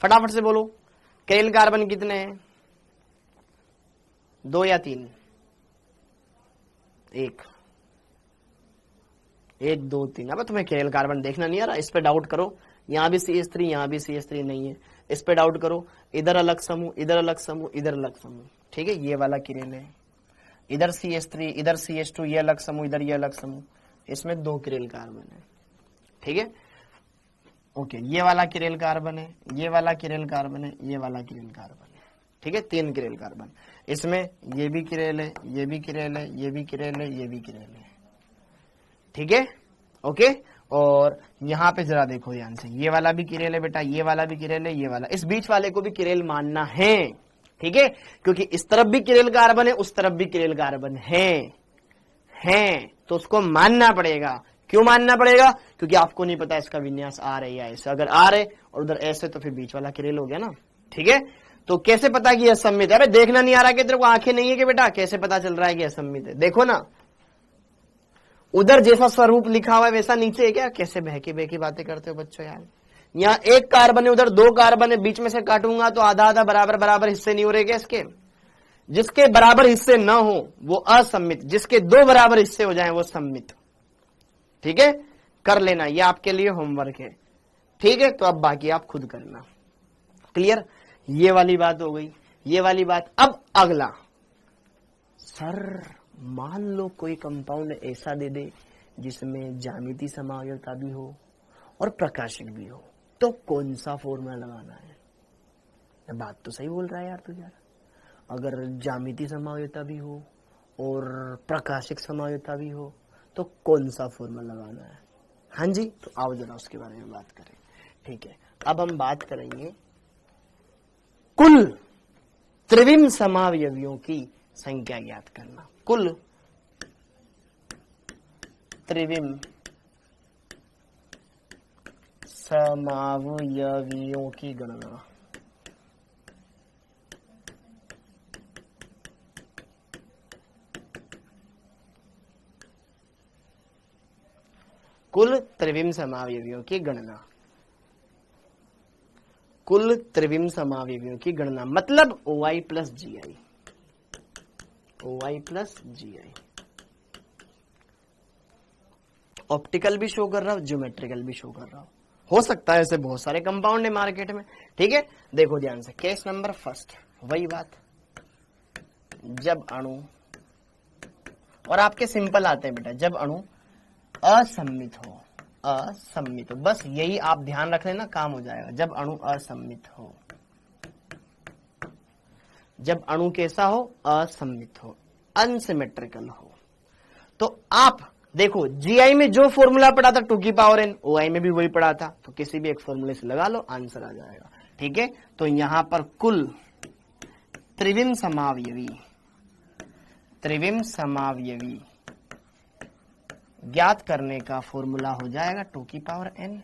फटाफट से बोलो, किरेल कार्बन कितने हैं? 2 या 3? 1 1 2 3। अब तुम्हें किरेल कार्बन देखना नहीं आ रहा, इस पे डाउट करो। यहां भी CH3, यहां भी CH3 नहीं है, इस पे डाउट करो। इधर अलग समूह, इधर अलग समूह, इधर अलग समूह। ठीक है, ये वाला किरेल है, इधर CH3, इधर CH2, ये अलग समूह, इधर ये अलग समूह, इसमें 2 किरेल कार्बन है। ठीक है, ओके, ये वाला किरेल कार्बन है, ये वाला किरेल कार्बन है, ये वाला किरेल कार्बन है। ठीक है, 3 किरेल कार्बन। इसमें ये भी किरेल है, ये भी किरेल है, ये भी किरेल है, ये भी किरेल है। ठीक है, ओके। और यहां पे जरा देखो ध्यान से, ये वाला भी किरेल है बेटा, ये वाला भी किरेल है, ये वाला, इस बीच वाले को भी किरेल मानना है। ठीक है, क्योंकि इस तरफ भी किरेल कार्बन है, उस तरफ भी किरेल कार्बन है, तो उसको मानना पड़ेगा। क्यों मानना पड़ेगा? क्योंकि आपको नहीं पता इसका विन्यास आर है या ऐसे। अगर आर है और उधर ऐसे, तो फिर बीच वाला किरेल हो गया ना। ठीक है, तो कैसे पता कि असम्मित है? अरे देखना नहीं आ रहा कि तेरे को आंखें नहीं है कि बेटा? कैसे पता चल रहा है कि असम्मित है? देखो ना, उधर जैसा स्वरूप लिखा हुआ है वैसा नीचे है क्या? कैसे बहकी बहकी बातें करते हो बच्चों यार। यहाँ 1 कार्बन है, उधर 2 कार्बन है, बीच में से काटूंगा तो आधा आधा बराबर बराबर हिस्से नहीं हो रहे क्या इसके? जिसके बराबर हिस्से न हो वो असम्मित, जिसके 2 बराबर हिस्से हो जाएं वो सम्मित। ठीक है, कर लेना, ये आपके लिए होमवर्क है। ठीक है, तो अब बाकी आप खुद करना। क्लियर? ये वाली बात हो गई, ये वाली बात। अब अगला, सर मान लो कोई कंपाउंड ऐसा दे दे जिसमें ज्यामिति समावयवता भी हो और प्रकाशिक भी हो, तो कौन सा फॉर्मूला लगाना है? बात तो सही बोल रहा है यार तू यार। अगर ज्यामिति समावयवता भी हो और प्रकाशिक समावयवता भी हो, तो कौन सा फॉर्मूला लगाना है? हाँ जी, तो आओ जरा उसके बारे में बात करें। ठीक है, अब हम बात करेंगे कुल त्रिविम समावयवियों की संख्या ज्ञात करना। कुल त्रिविम समावयवियों की गणना। कुल त्रिविम समावयवियों की गणना। कुल त्रिविम समावयवियों की गणना मतलब OI plus GI। OI plus GI। Optical भी शो कर रहा हो, ज्योमेट्रिकल भी शो कर रहा हो सकता है, ऐसे बहुत सारे कंपाउंड है मार्केट में। ठीक है, देखो ध्यान से, केस नंबर फर्स्ट, वही बात, जब अणु, और आपके सिंपल आते हैं बेटा, जब अणु असम्मित हो, असम्मित हो, बस यही आप ध्यान रख लेना, काम हो जाएगा। जब अणु असम्मित हो, जब अणु कैसा हो, असम्मित हो, अनसिमेट्रिकल हो, तो आप देखो जीआई में जो फॉर्मूला पढ़ा था 2 की पावर n, ओआई में भी वही पढ़ा था, तो किसी भी एक फॉर्मूले से लगा लो, आंसर आ जाएगा। ठीक है, तो यहां पर कुल त्रिविम समावयवी, त्रिविम समावयवी ज्ञात करने का फॉर्मूला हो जाएगा 2 की पावर n,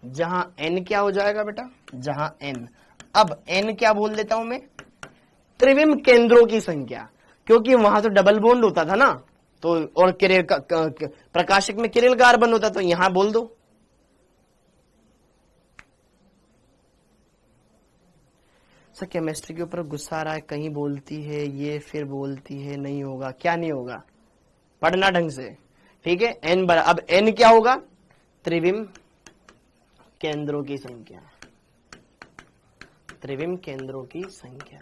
जहां n क्या हो जाएगा बेटा, जहां n, अब n क्या बोल देता हूं मैं, त्रिविम केंद्रों की संख्या, क्योंकि वहां तो डबल बॉन्ड होता था ना, तो और प्रकाशक में किरिल कार्बन होता, तो यहां बोल दो। सर केमिस्ट्री के ऊपर गुस्सा आ रहा है, कहीं बोलती है ये, फिर बोलती है, नहीं होगा, क्या नहीं होगा, पढ़ना ढंग से। ठीक है, n अब n क्या होगा, त्रिविम केंद्रों की संख्या, त्रिविम केंद्रों की संख्या,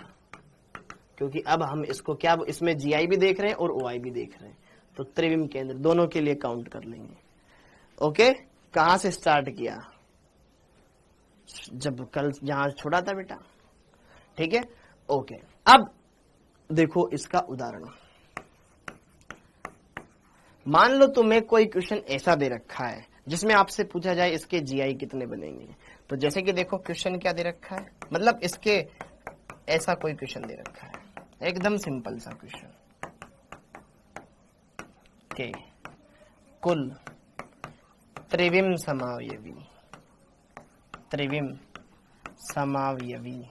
क्योंकि अब हम इसको क्या, इसमें जीआई भी देख रहे हैं और ओआई भी देख रहे हैं, तो त्रिविम केंद्र दोनों के लिए काउंट कर लेंगे। ओके, कहां से स्टार्ट किया, जब कल यहां छोड़ा था बेटा। ठीक है, ओके, अब देखो इसका उदाहरण, मान लो तुम्हें कोई क्वेश्चन ऐसा दे रखा है जिसमें आपसे पूछा जाए इसके जीआई कितने बनेंगे, तो जैसे कि देखो क्वेश्चन क्या दे रखा है, मतलब इसके ऐसा कोई क्वेश्चन दे रखा है, एकदम सिंपल सा क्वेश्चन के कुल त्रिविम समावयवी, त्रिविम समावयवी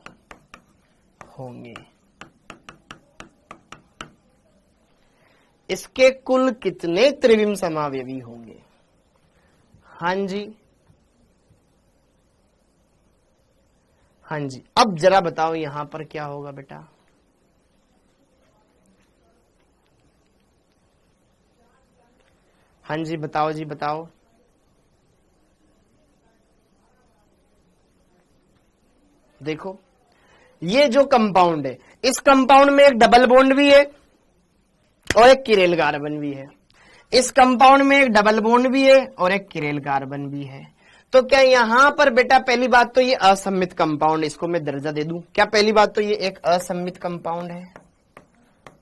होंगे, इसके कुल कितने त्रिविम समावयवी होंगे। हाँ जी, हाँ जी, अब जरा बताओ यहां पर क्या होगा बेटा, हाँ जी बताओ जी बताओ, देखो ये जो कंपाउंड है, इस कंपाउंड में एक डबल बॉन्ड भी है और एक किरेल कार्बन भी है, इस कंपाउंड में एक डबल बॉन्ड भी है और एक किरेल कार्बन भी है, तो क्या यहां पर बेटा पहली बात तो ये असम्मित कंपाउंड, इसको मैं दर्जा दे दूं क्या, पहली बात तो ये एक असम्मित कंपाउंड है,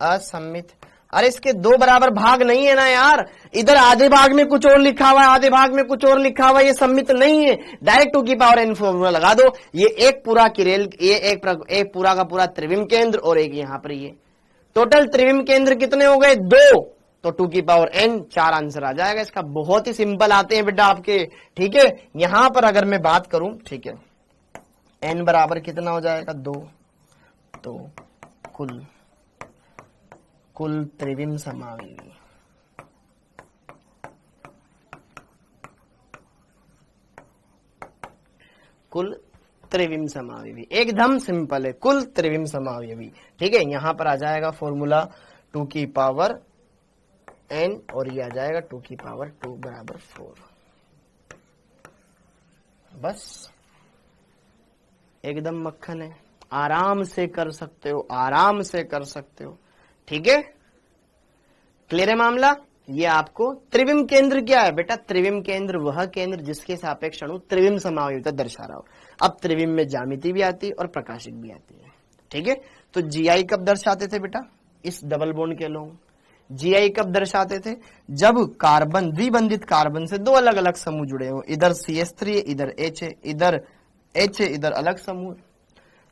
असम्मित, अरे इसके 2 बराबर भाग नहीं है ना यार, इधर आधे भाग में कुछ और लिखा हुआ है, आधे भाग में कुछ और लिखा हुआ है, ये सम्मित नहीं है, डायरेक्ट 2 की पावर n फॉर्मूला लगा दो, ये एक पूरा किरेल, ये एक पूरा का पूरा त्रिविम केंद्र और एक यहां पर ये, टोटल त्रिविम केंद्र कितने हो गए, 2, तो 2 की पावर n 4 आंसर आ जाएगा इसका। बहुत ही सिंपल आते हैं बेटा आपके। ठीक है, यहां पर अगर मैं बात करूं, ठीक है, n बराबर कितना हो जाएगा, 2, तो कुल त्रिविम समावयवी, कुल त्रिविम समावयवी, एकदम सिंपल है, कुल त्रिविम समावयवी। ठीक है, यहां पर आ जाएगा फॉर्मूला 2 की पावर n और ये आ जाएगा 2 की पावर 2 बराबर 4, बस एकदम मक्खन है, आराम से कर सकते हो, आराम से कर सकते हो। ठीक है, क्लियर है मामला। ये आपको त्रिविम केंद्र क्या है बेटा, त्रिविम केंद्र वह केंद्र जिसके सापेक्ष अणु त्रिविम समावयविता दर्शा रहा हो। अब त्रिविम में ज्यामिति भी आती है और प्रकाशिक भी आती है। ठीक है, तो जीआई कब दर्शाते थे बेटा, इस डबल बॉन्ड के लोग जीआई कब दर्शाते थे, जब कार्बन, द्विबंधित कार्बन से 2 अलग अलग समूह जुड़े हो, इधर CH3 है, इधर H है, इधर H है, इधर अलग समूह,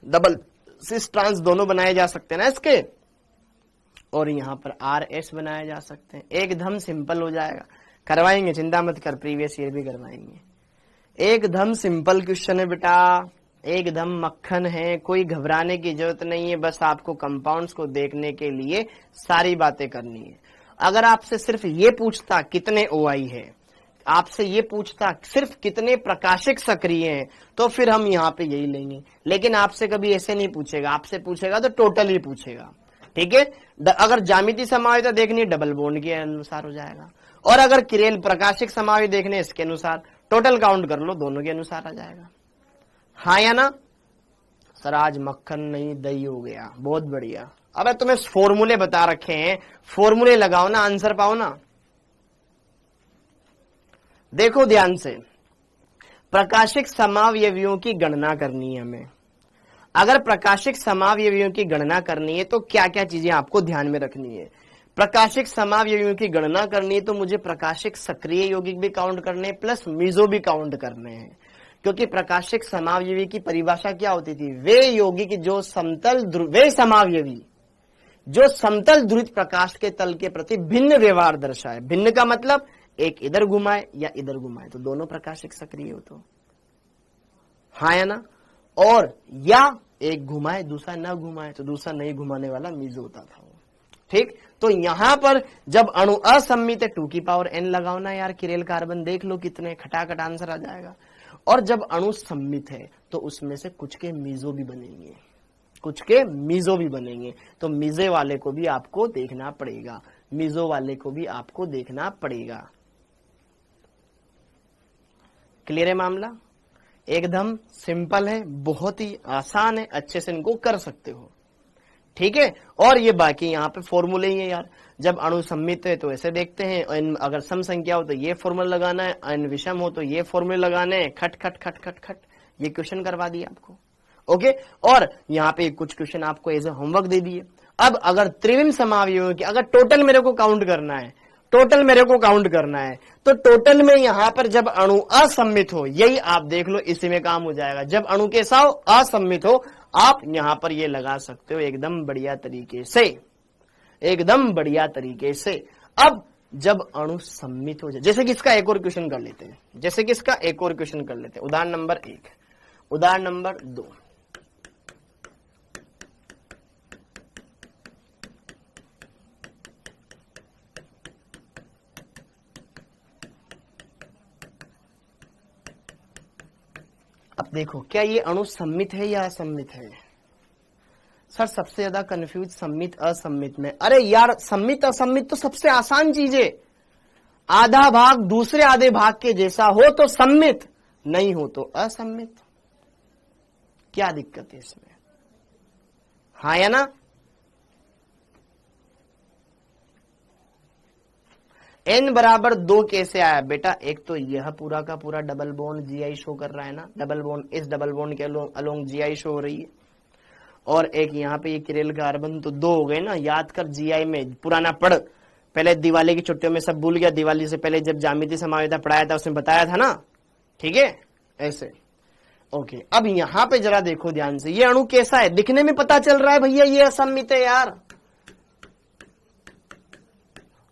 डबल सिस ट्रांस दोनों बनाए जा सकते हैं ना इसके, और यहां पर RS बनाए जा सकते हैं। एकदम सिंपल हो जाएगा, करवाएंगे, चिंता मत कर, प्रीवियस ईयर भी करवाएंगे। एकदम सिंपल क्वेश्चन है बेटा, एकदम मक्खन है, कोई घबराने की जरूरत नहीं है, बस आपको कंपाउंड्स को देखने के लिए सारी बातें करनी है। अगर आपसे सिर्फ ये पूछता कितने OI है, आपसे ये पूछता सिर्फ कितने प्रकाशिक सक्रिय हैं, तो फिर हम यहाँ पे यही लेंगे, लेकिन आपसे कभी ऐसे नहीं पूछेगा, आपसे पूछेगा तो टोटल ही पूछेगा। ठीक है, अगर ज्यामिति समायोजिता देखनी डबल बॉन्ड के अनुसार हो जाएगा, और अगर किरेल प्रकाशिक समायोजिता देखने इसके अनुसार, टोटल काउंट कर लो दोनों के अनुसार आ जाएगा। हाँ या ना? सर आज मक्खन नहीं दही हो गया, बहुत बढ़िया। अब तुम्हें फॉर्मूले बता रखे हैं, फॉर्मूले लगाओ ना, आंसर पाओ ना। देखो ध्यान से, प्रकाशिक समावयवियों की गणना करनी है हमें। अगर प्रकाशिक समावयवियों की गणना करनी है तो क्या क्या चीजें आपको ध्यान में रखनी है। प्रकाशिक समावयवियों की गणना करनी है तो मुझे प्रकाशिक सक्रिय यौगिक भी काउंट करने प्लस मीजो भी काउंट करने हैं, क्योंकि प्रकाशिक समावयवी की परिभाषा क्या होती थी, वे यौगिक जो वे समावयवी जो समतल ध्रुवित प्रकाश के तल के प्रति भिन्न व्यवहार दर्शाए। भिन्न का मतलब एक इधर घुमाए या इधर घुमाए तो दोनों प्रकाशिक सक्रिय हो, तो हाँ या ना? और या एक घुमाए दूसरा न घुमाए तो दूसरा नहीं घुमाने वाला मीजो होता था। ठीक, तो यहां पर जब अणु असम्मित है 2n लगाओ ना यार, किरेल कार्बन देख लो कितने, खटाखट आंसर आ जाएगा। और जब अणु सम्मित है तो उसमें से कुछ के मीजो भी बनेंगे, कुछ के मीजो भी बनेंगे, तो मीजे वाले को भी आपको देखना पड़ेगा, मीजो वाले को भी आपको देखना पड़ेगा। क्लियर है मामला? एकदम सिंपल है, बहुत ही आसान है, अच्छे से इनको कर सकते हो। ठीक है, और ये बाकी यहाँ पे फॉर्मूले ही है यार। जब अणु सम्मित है तो ऐसे देखते हैं, अगर सम संख्या हो तो ये फॉर्मूला लगाना है, अन विषम हो तो ये फॉर्मूले लगाने हैं, खट खट खट खट खट, ये क्वेश्चन करवा दिया आपको। ओके, और यहाँ पे कुछ क्वेश्चन आपको एज ए होमवर्क दे दिए। अब अगर त्रिविम समावयवों की अगर टोटल मेरे को काउंट करना है, टोटल मेरे को काउंट करना है, तो टोटल में यहां पर जब अणु असम्मित हो, यही आप देख लो, इसी में काम हो जाएगा। जब अणु के साथ असम्मित हो, आप यहां पर ये लगा सकते हो एकदम बढ़िया तरीके से, एकदम बढ़िया तरीके से। अब जब अणु सम्मित हो जाए, जैसे कि इसका एक और क्वेश्चन कर लेते हैं, जैसे कि इसका एक और क्वेश्चन कर लेते हैं, उदाहरण नंबर 1, उदाहरण नंबर 2। अब देखो, क्या ये अणु सम्मित है या असम्मित है? सर सबसे ज्यादा कंफ्यूज सम्मित असम्मित में। अरे यार, सम्मित असम्मित तो सबसे आसान चीज है। आधा भाग दूसरे आधे भाग के जैसा हो तो सम्मित, नहीं हो तो असम्मित। क्या दिक्कत है इसमें? हाँ या ना? n बराबर 2 कैसे आया बेटा? एक तो यह पूरा का पूरा डबल बॉन्ड GI शो कर रहा है ना, डबल बॉन्ड, इस डबल बॉन्ड के अलोंग GI शो हो रही है, और एक यहाँ पे ये किरेल कार्बन, तो 2 हो गए ना। याद कर GI में पुराना पढ़, पहले दिवाली की छुट्टियों में सब भूल गया, दिवाली से पहले जब ज्यामिति समायोजिता पढ़ाया था उसमें बताया था ना। ठीक है, ऐसे। ओके, अब यहाँ पे जरा देखो ध्यान से, ये अणु कैसा है? दिखने में पता चल रहा है भैया ये असम्मित है यार,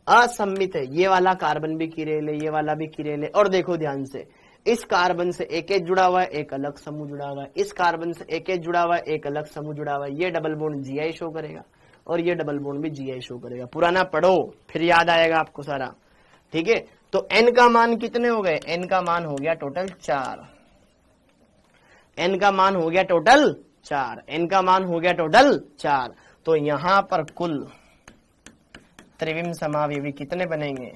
असम्मित है। ये वाला कार्बन भी किरेल है, ये वाला भी किरेल है। और देखो ध्यान से, इस कार्बन से एक एच जुड़ा हुआ है, एक अलग समूह जुड़ा हुआ है, इस कार्बन से एक एच जुड़ा हुआ है, एक अलग समूह जुड़ा हुआ है। ये डबल बॉन्ड GI शो करेगा और ये डबल बॉन्ड भी GI शो करेगा। पुराना पढ़ो, फिर याद आएगा आपको सारा। ठीक है, तो n का मान कितने हो गए? n का मान हो गया टोटल 4, n का मान हो गया टोटल 4, n का मान हो गया टोटल 4। तो यहां पर कुल त्रिविम समावयवी कितने बनेंगे?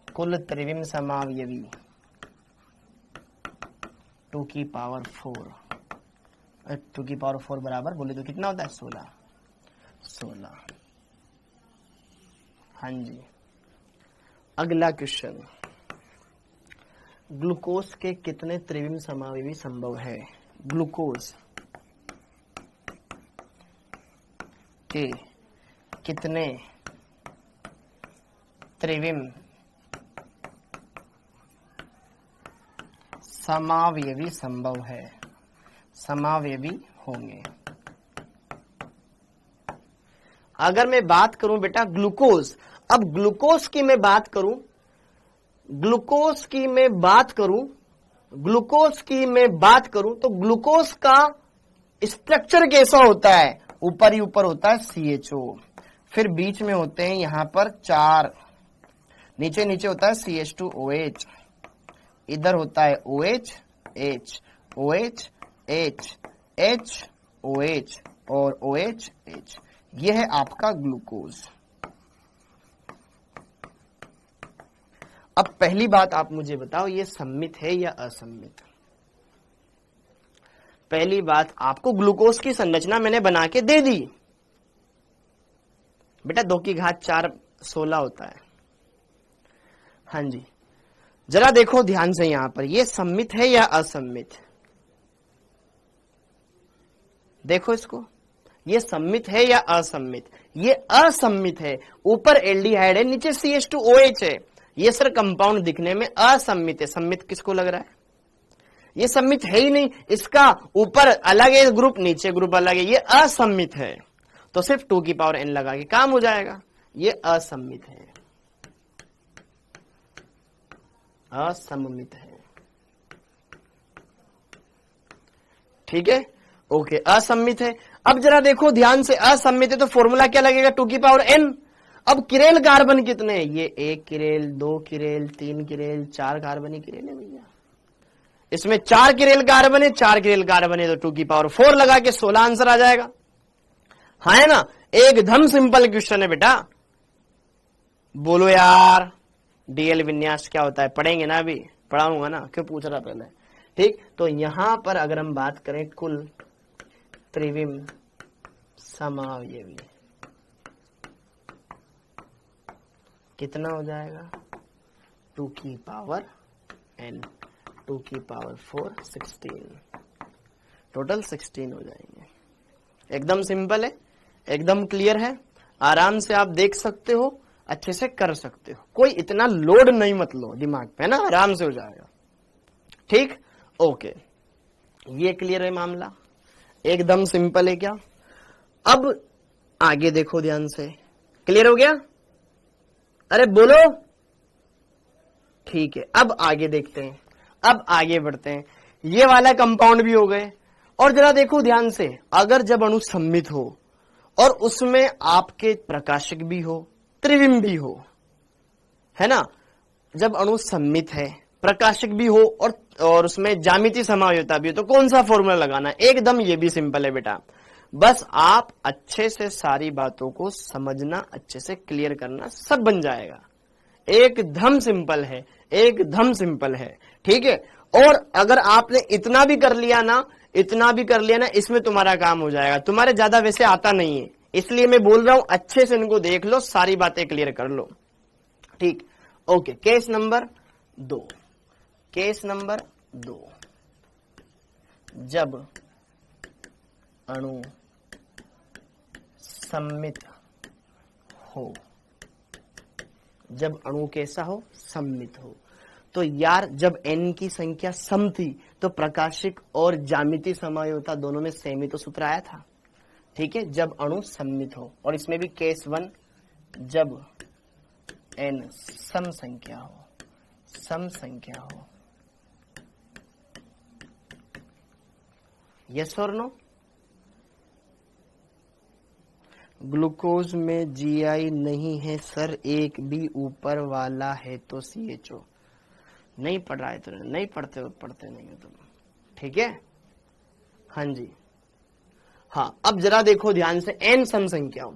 कुल त्रिविम समावयवी 2 की पावर 4, 2 की पावर 4 बराबर बोले तो कितना होता है? 16। हाँ जी, अगला क्वेश्चन, ग्लूकोज के कितने त्रिविम समावयवी संभव है? ग्लूकोज के कितने त्रिविम समावयवी संभव है, समावयवी होंगे? अगर मैं बात करूं बेटा ग्लूकोज, अब ग्लूकोज की मैं बात करूं, ग्लूकोज की मैं बात करूं, ग्लूकोज की मैं बात करूं तो ग्लूकोज का स्ट्रक्चर कैसा होता है? ऊपर ही ऊपर होता है CHO, फिर बीच में होते हैं यहां पर 4 नीचे नीचे होता है CH2OH, इधर होता है OH H OH H H OH और OH H। यह है आपका ग्लूकोज। अब पहली बात आप मुझे बताओ, ये सम्मित है या असम्मित? पहली बात, आपको ग्लूकोज की संरचना मैंने बना के दे दी बेटा, 2 की घात 4 16 होता है। हाँ जी, जरा देखो ध्यान से यहां पर, ये सम्मित है या असम्मित? देखो इसको, ये सम्मित है या असम्मित? ये असम्मित है। ऊपर एल्डिहाइड है, नीचे CH2OH है। ये सर कंपाउंड दिखने में असम्मित है। सम्मित किसको लग रहा है? ये सम्मित है ही नहीं, इसका ऊपर अलग है ग्रुप, नीचे ग्रुप अलग है, ये असम्मित है। तो सिर्फ 2 की पावर n लगा के काम हो जाएगा। ये असम्मित है, असम्मित है। ठीक है, ओके, असम्मित है। अब जरा देखो ध्यान से, असम्मित है तो फॉर्मूला क्या लगेगा? 2 की पावर n। अब किरेल कार्बन कितने हैं? ये 1 chiral, 2 chiral, 3 chiral, 4 carbon chiral है भैया। इसमें 4 किरेल कार्बन है, 4 किरेल कार्बन है, तो 2 की पावर 4 लगा के 16 आंसर आ जाएगा। हाँ है ना, एकदम सिंपल क्वेश्चन है बेटा। बोलो यार, डीएल विन्यास क्या होता है? पढ़ेंगे ना, अभी पढ़ाऊंगा ना, क्यों पूछ रहा पहले? ठीक, तो यहां पर अगर हम बात करें कुल त्रिविम समावयवी, कितना हो जाएगा? 2 की पावर n, 2 की पावर 4, 16, टोटल 16 हो जाएंगे। एकदम सिंपल है, एकदम क्लियर है, आराम से आप देख सकते हो, अच्छे से कर सकते हो, कोई इतना लोड नहीं मत लो दिमाग पे, है ना, आराम से हो जाएगा। ठीक, ओके, ये क्लियर है मामला, एकदम सिंपल है क्या? अब आगे देखो ध्यान से, क्लियर हो गया? अरे बोलो, ठीक है। अब आगे देखते हैं, अब आगे बढ़ते हैं। ये वाला कंपाउंड भी हो गए, और जरा देखो ध्यान से, अगर जब अणु सम्मित हो और उसमें आपके प्रकाशक भी हो, त्रिविम भी हो, है ना, जब अणु सम्मित है, प्रकाशक भी हो और उसमें ज्यामितीय समावयवता भी हो, तो कौन सा फॉर्मूला लगाना? एकदम ये भी सिंपल है बेटा, बस आप अच्छे से सारी बातों को समझना, अच्छे से क्लियर करना, सब बन जाएगा। एकदम सिंपल है, एकदम सिंपल है। ठीक है, और अगर आपने इतना भी कर लिया ना, इतना भी कर लिया ना, इसमें तुम्हारा काम हो जाएगा। तुम्हारे ज्यादा वैसे आता नहीं है, इसलिए मैं बोल रहा हूं अच्छे से इनको देख लो, सारी बातें क्लियर कर लो। ठीक, okay, case number 2, case number 2, जब अणु सम्मित हो, जब अणु कैसा हो? सम्मित हो। तो यार जब n की संख्या सम थी तो प्रकाशिक और ज्यामितीय समावयवता दोनों में सेम ही तो सूत्र आया था। ठीक है, जब अणु सम्मित हो, और इसमें भी केस 1, जब n सम संख्या हो, सम संख्या हो। यस और नो? ग्लूकोज में GI नहीं है सर, एक भी ऊपर वाला है तो CHO। नहीं पढ़ रहा है तो नहीं पढ़ते हो, पढ़ते नहीं हो तुम। ठीक है, हाँ जी, हाँ। अब जरा देखो ध्यान से, n सम संख्या हो,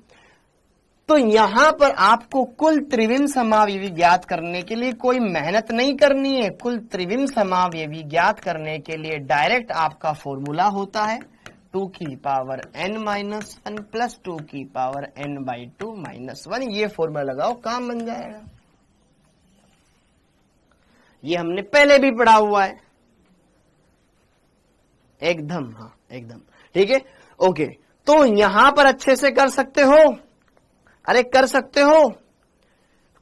तो यहां पर आपको कुल त्रिविम समावयवी ज्ञात करने के लिए कोई मेहनत नहीं करनी है। कुल त्रिविम समावयवी ज्ञात करने के लिए डायरेक्ट आपका फॉर्मूला होता है 2 की पावर n-1 प्लस 2 की पावर n/2 -1। ये फॉर्मूला लगाओ, काम बन जाएगा। ये हमने पहले भी पढ़ा हुआ है, एकदम, हाँ एकदम। ठीक है, ओके, तो यहां पर अच्छे से कर सकते हो, अरे कर सकते हो।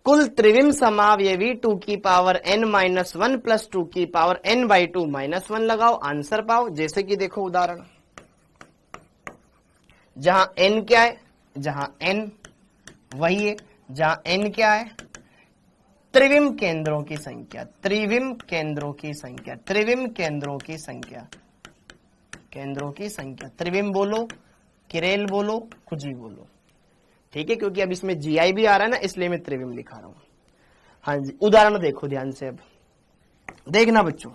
कुल त्रिविम समावयवी 2 की पावर n-1 प्लस 2 की पावर n/2 -1 लगाओ, आंसर पाओ। जैसे कि देखो उदाहरण, जहां n क्या है, जहां n वही है, जहां n क्या है, त्रिविम केंद्रों की संख्या, त्रिविम केंद्रों की संख्या, त्रिविम केंद्रों की संख्या, केंद्रों की संख्या। त्रिविम बोलो, किरेल बोलो, कुछ भी बोलो। ठीक है, क्योंकि अब इसमें GI भी आ रहा है ना, इसलिए मैं त्रिविम लिखा रहा हूं। हाँ जी, उदाहरण देखो ध्यान से। अब देखना बच्चों,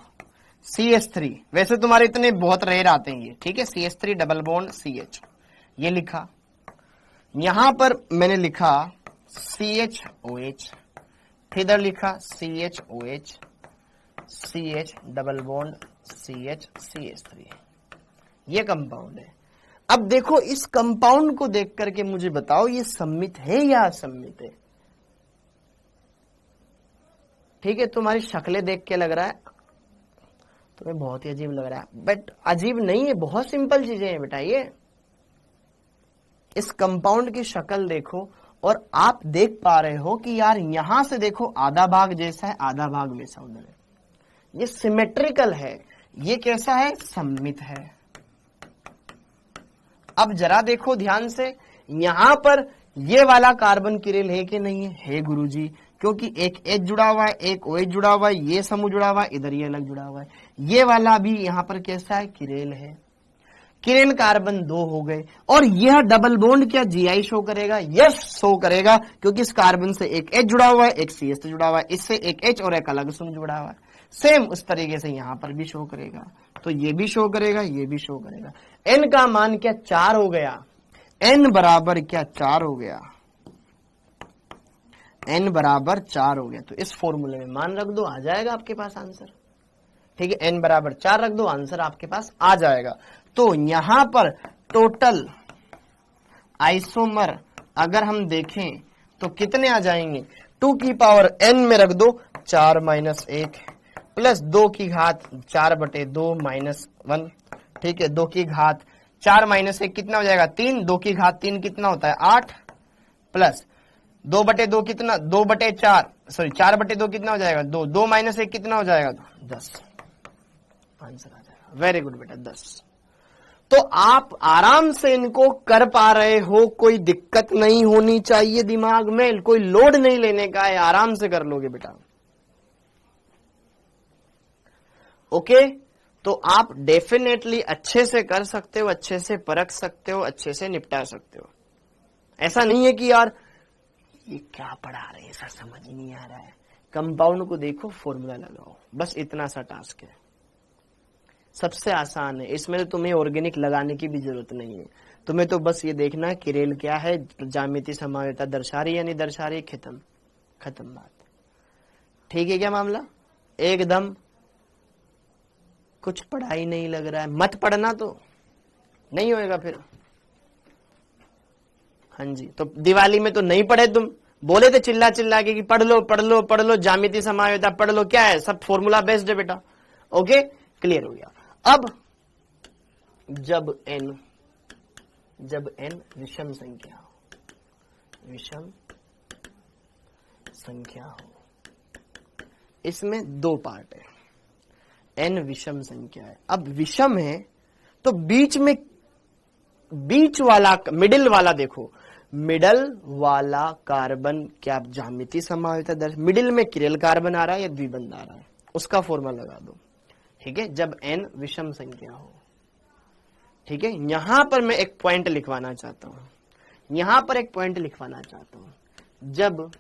CH3, वैसे तुम्हारे इतने बहुत रेयर आते हैं ये, ठीक है। CH3 डबल बॉन्ड CH, ये लिखा। यहां पर मैंने लिखा CHOH, फिर इधर लिखा CHOH, CH double bond CH CH3, ये कंपाउंड है। अब देखो इस कंपाउंड को देख करके मुझे बताओ ये सममित है या असम्मित है। ठीक है, तुम्हारी शक्लें देख के लग रहा है तुम्हें बहुत ही अजीब लग रहा है, बट अजीब नहीं है, बहुत सिंपल चीजें हैं बेटा ये। इस कंपाउंड की शक्ल देखो और आप देख पा रहे हो कि यार यहां से देखो आधा भाग जैसा है, आधा भाग वैसा उधर है, ये सिमेट्रिकल है। ये कैसा है? सममित है। अब जरा देखो ध्यान से, यहां पर ये वाला कार्बन किरेल है कि नहीं है? है गुरुजी, क्योंकि एक H जुड़ा हुआ है, एक OH जुड़ा हुआ है, ये समूह जुड़ा हुआ है, इधर ये अलग जुड़ा हुआ है। ये वाला भी यहां पर कैसा है? किरेल है। किरेल कार्बन 2 हो गए। और यह डबल बॉन्ड क्या GI शो करेगा? यस शो करेगा, क्योंकि इस कार्बन से एक H जुड़ा हुआ है, एक CH से जुड़ा हुआ है, इससे एक H और एक अलग समूह जुड़ा हुआ है। सेम उस तरीके से यहां पर भी शो करेगा, तो ये भी शो करेगा, ये भी शो करेगा। N का मान क्या? 4 हो गया। N बराबर क्या? 4 हो गया। N बराबर 4 हो गया, तो इस फॉर्मूले में मान रख दो, आ जाएगा आपके पास आंसर। ठीक है, N बराबर 4 रख दो, आंसर आपके पास आ जाएगा। तो यहां पर टोटल आइसोमर अगर हम देखें तो कितने आ जाएंगे? 2 की पावर N में रख दो 4 - 1 प्लस 2 की घात 4/2 -1। ठीक है, 2 की घात 4 - 1 कितना हो जाएगा? 3। 2 की घात 3 कितना होता है? 8 प्लस 2/2 कितना? 2/4 सॉरी 4/2 कितना हो जाएगा? 2। 2 - 1 कितना हो जाएगा? 10। आंसर आ जाएगा। वेरी गुड बेटा, 10। तो आप आराम से इनको कर पा रहे हो, कोई दिक्कत नहीं होनी चाहिए दिमाग में, कोई लोड नहीं लेने का है, आराम से कर लोगे बेटा। ओके, तो आप डेफिनेटली अच्छे से कर सकते हो, अच्छे से परख सकते हो, अच्छे से निपटा सकते हो। ऐसा नहीं है कि यार ये क्या पढ़ा रहे हैं, ऐसा समझ ही नहीं आ रहा है। कंपाउंड को देखो, फॉर्मूला लगाओ, बस इतना सा टास्क है, सबसे आसान है। इसमें तो तुम्हें ऑर्गेनिक लगाने की भी जरूरत नहीं है, तुम्हें तो बस ये देखना है किरेल क्या है, ज्यामिति समानता दर्शा रही है या नहीं दर्शा रही, खत्म खत्म बात। ठीक है क्या मामला? एकदम कुछ पढ़ाई नहीं लग रहा है, मत पढ़ना, तो नहीं होएगा फिर। हाँ जी, तो दिवाली में तो नहीं पढ़े तुम, बोले थे चिल्ला चिल्ला के कि पढ़ लो पढ़ लो पढ़ लो, ज्यामिति समानता पढ़ लो, क्या है सब फॉर्मूला बेस्ड है बेटा। ओके, क्लियर हो गया। अब जब n विषम संख्या हो, विषम संख्या हो, इसमें 2 पार्ट है। n विषम संख्या है। अब विषम है तो बीच वाला मिडिल वाला देखो, मिडल वाला कार्बन क्या ज्यामिति समानता दर्श, मिडिल में किरेल कार्बन आ रहा है या द्विबंध आ रहा है, उसका फॉर्मूला लगा दो। ठीक है, जब n विषम संख्या हो। ठीक है, यहां पर मैं एक पॉइंट लिखवाना चाहता हूं, यहां पर एक पॉइंट लिखवाना चाहता हूं, जब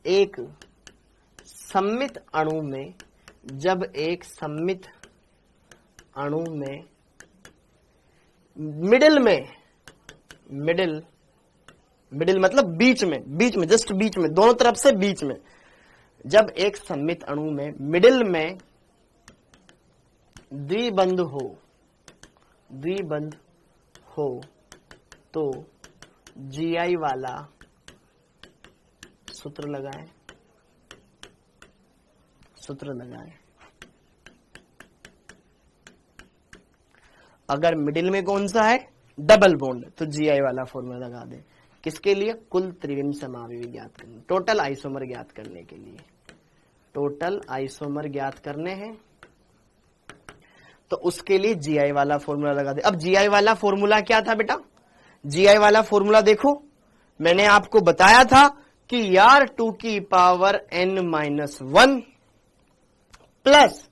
एक सममित अणु में, जब एक सममित अणु में मिडिल मतलब बीच में जस्ट बीच में, दोनों तरफ से बीच में, जब एक सममित अणु में मिडिल में द्विबंध हो तो GI वाला सूत्र लगाएं। अगर मिडिल में कौन सा है? डबल बॉन्ड, तो GI वाला फॉर्मूला लगा दे। किसके लिए? कुल त्रिविम समावयवी ज्ञात करने, टोटल आइसोमर ज्ञात करने के लिए। टोटल आइसोमर ज्ञात करने हैं तो उसके लिए GI वाला फॉर्मूला लगा दे। अब GI वाला फॉर्मूला क्या था बेटा? GI वाला फॉर्मूला देखो, मैंने आपको बताया था कि यार 2 की पावर n-1 प्लस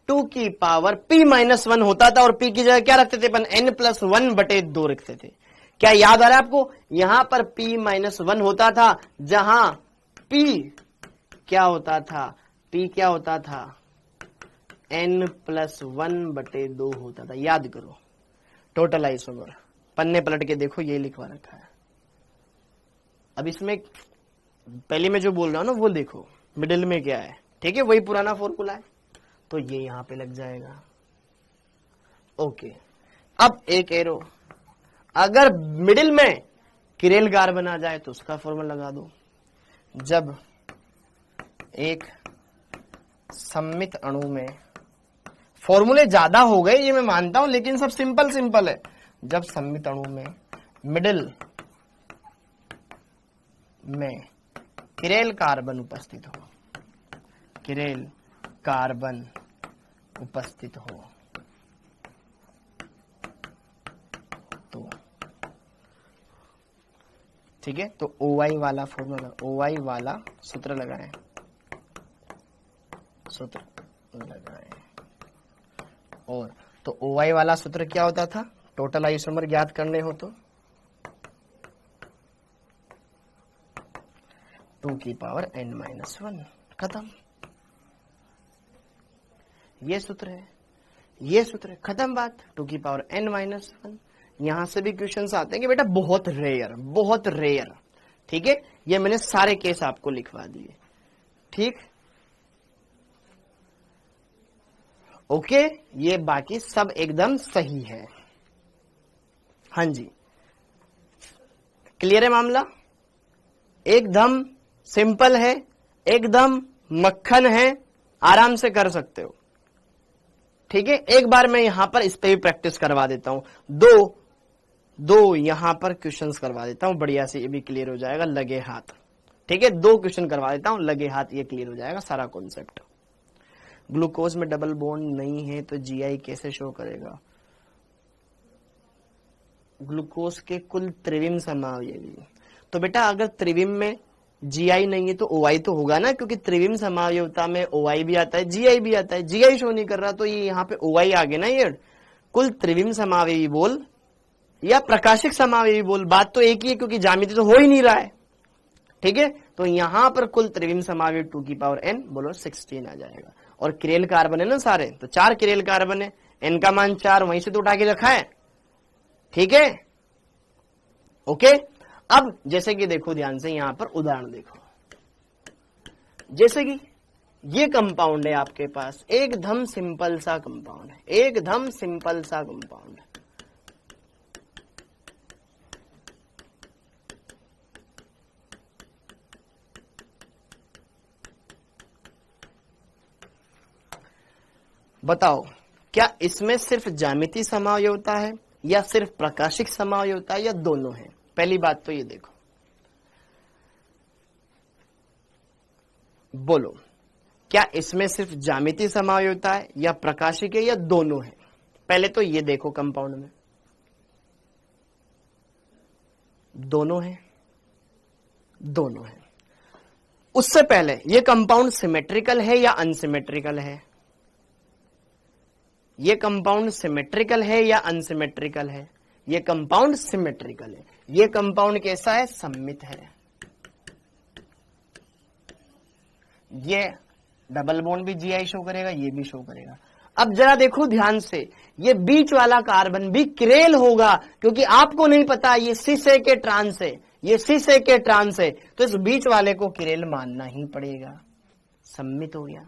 2 की पावर p-1 होता था, और p की जगह क्या रखते थे अपन? n+1/2 रखते थे। क्या याद आ रहा है आपको? यहां पर p-1 होता था, जहां P क्या होता था, P क्या होता था, N+1/2 होता था। याद करो, टोटल आइसोमर, पन्ने पलट के देखो ये लिखवा रखा है। अब इसमें पहले मैं जो बोल रहा हूं ना वो देखो, मिडिल में क्या है, ठीक है, वही पुराना फॉर्मूला है, तो ये यहां पे लग जाएगा। ओके, अब एक एरो, अगर मिडिल में किरेल कार्बन आ जाए तो उसका फॉर्मूला लगा दो। जब एक सममित अणु में, फॉर्मूले ज्यादा हो गए ये मैं मानता हूं, लेकिन सब सिंपल सिंपल है। जब सममित अणु में मिडिल में किरेल कार्बन उपस्थित हो, किरेल कार्बन उपस्थित हो तो ठीक है, तो OI वाला फॉर्मूला, OI वाला सूत्र लगाएं, सूत्र लगाएं। और तो OI वाला सूत्र क्या होता था, टोटल आइसोमर ज्ञात करने हो तो 2n-1, खत्म। ये सूत्र है, ये सूत्र है, खत्म बात। 2n-1। यहां से भी क्वेश्चंस आते हैं कि बेटा बहुत रेयर, बहुत रेयर, ठीक है। ये मैंने सारे केस आपको लिखवा दिए, ठीक, ओके। ये बाकी सब एकदम सही है। हाँ जी, क्लियर है मामला, एकदम सिंपल है, एकदम मक्खन है, आराम से कर सकते हो, ठीक है। एक बार मैं यहां पर इस पे भी प्रैक्टिस करवा देता हूं, दो यहां पर क्वेश्चंस करवा देता हूं, बढ़िया से ये भी क्लियर हो जाएगा लगे हाथ, ठीक है। 2 क्वेश्चन करवा देता हूं लगे हाथ, ये क्लियर हो जाएगा सारा कॉन्सेप्ट। ग्लूकोज में डबल बॉन्ड नहीं है तो GI कैसे शो करेगा? ग्लूकोज के कुल त्रिविम समावयवी, तो बेटा अगर त्रिविम में GI नहीं है तो OI तो होगा ना, क्योंकि त्रिविम समावयवता में OI भी आता है, GI भी आता है। GI शो नहीं कर रहा तो ये यहाँ पे OI आ गया ना। ये कुल त्रिविम समावयवी बोल या प्रकाशिक समावयवी बोल, बात तो एक ही है, क्योंकि ज्यामिति तो हो ही नहीं रहा है, ठीक है। तो यहां पर कुल त्रिविम समावयवी 2n बोलो 16 आ जाएगा। और किरेल कार्बन है ना सारे, तो 4 किरेल कार्बन है, n का मान 4 वहीं से तो उठा के रखा है, ठीक है, ओके। अब जैसे कि देखो ध्यान से, यहां पर उदाहरण देखो, जैसे कि ये कंपाउंड है आपके पास, एकदम सिंपल सा कंपाउंड है, एकदम सिंपल सा कंपाउंड है, बताओ क्या इसमें सिर्फ ज्यामिति समावयवता है या सिर्फ प्रकाशिक समावयवता है या दोनों है? पहली बात तो ये देखो, बोलो क्या इसमें सिर्फ ज्यामिति समावयवता है या प्रकाशिक है या दोनों है? पहले तो ये देखो कंपाउंड में दोनों है, दोनों है। उससे पहले ये कंपाउंड सिमेट्रिकल है या अनसिमेट्रिकल है? ये कंपाउंड सिमेट्रिकल है या अनसिमेट्रिकल है? ये कंपाउंड सिमेट्रिकल है। ये कंपाउंड कैसा है? सममित है। ये डबल बॉन्ड भी GI शो करेगा, ये भी शो करेगा। अब जरा देखो ध्यान से, ये बीच वाला कार्बन भी किरेल होगा, क्योंकि आपको नहीं पता ये सिस ए के ट्रांस है, ये सिस ए के ट्रांस है, तो इस बीच वाले को किरेल मानना ही पड़ेगा। सम्मित हो गया,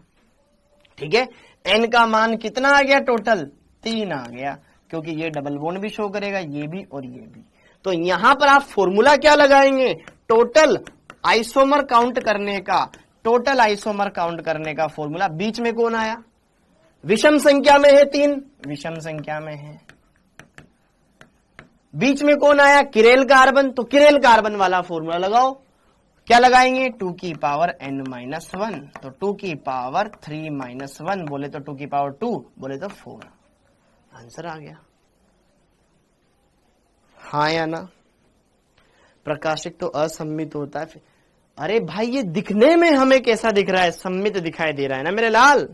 ठीक है। n का मान कितना आ गया? टोटल 3 आ गया, क्योंकि ये डबल बॉन्ड भी शो करेगा, ये भी और ये भी। तो यहां पर आप फॉर्मूला क्या लगाएंगे? टोटल आइसोमर काउंट करने का, टोटल आइसोमर काउंट करने का फॉर्मूला। बीच में कौन आया? विषम संख्या में है 3, विषम संख्या में है। बीच में कौन आया? किरेल कार्बन, तो किरेल कार्बन वाला फॉर्मूला लगाओ। क्या लगाएंगे? 2n-1, तो 2^3-1 बोले तो 2^2 बोले तो 4। आंसर आ गया, हाँ या ना? प्रकाशिक तो असम्मित होता है। अरे भाई ये दिखने में हमें कैसा दिख रहा है? सम्मित दिखाई दे रहा है ना मेरे लाल।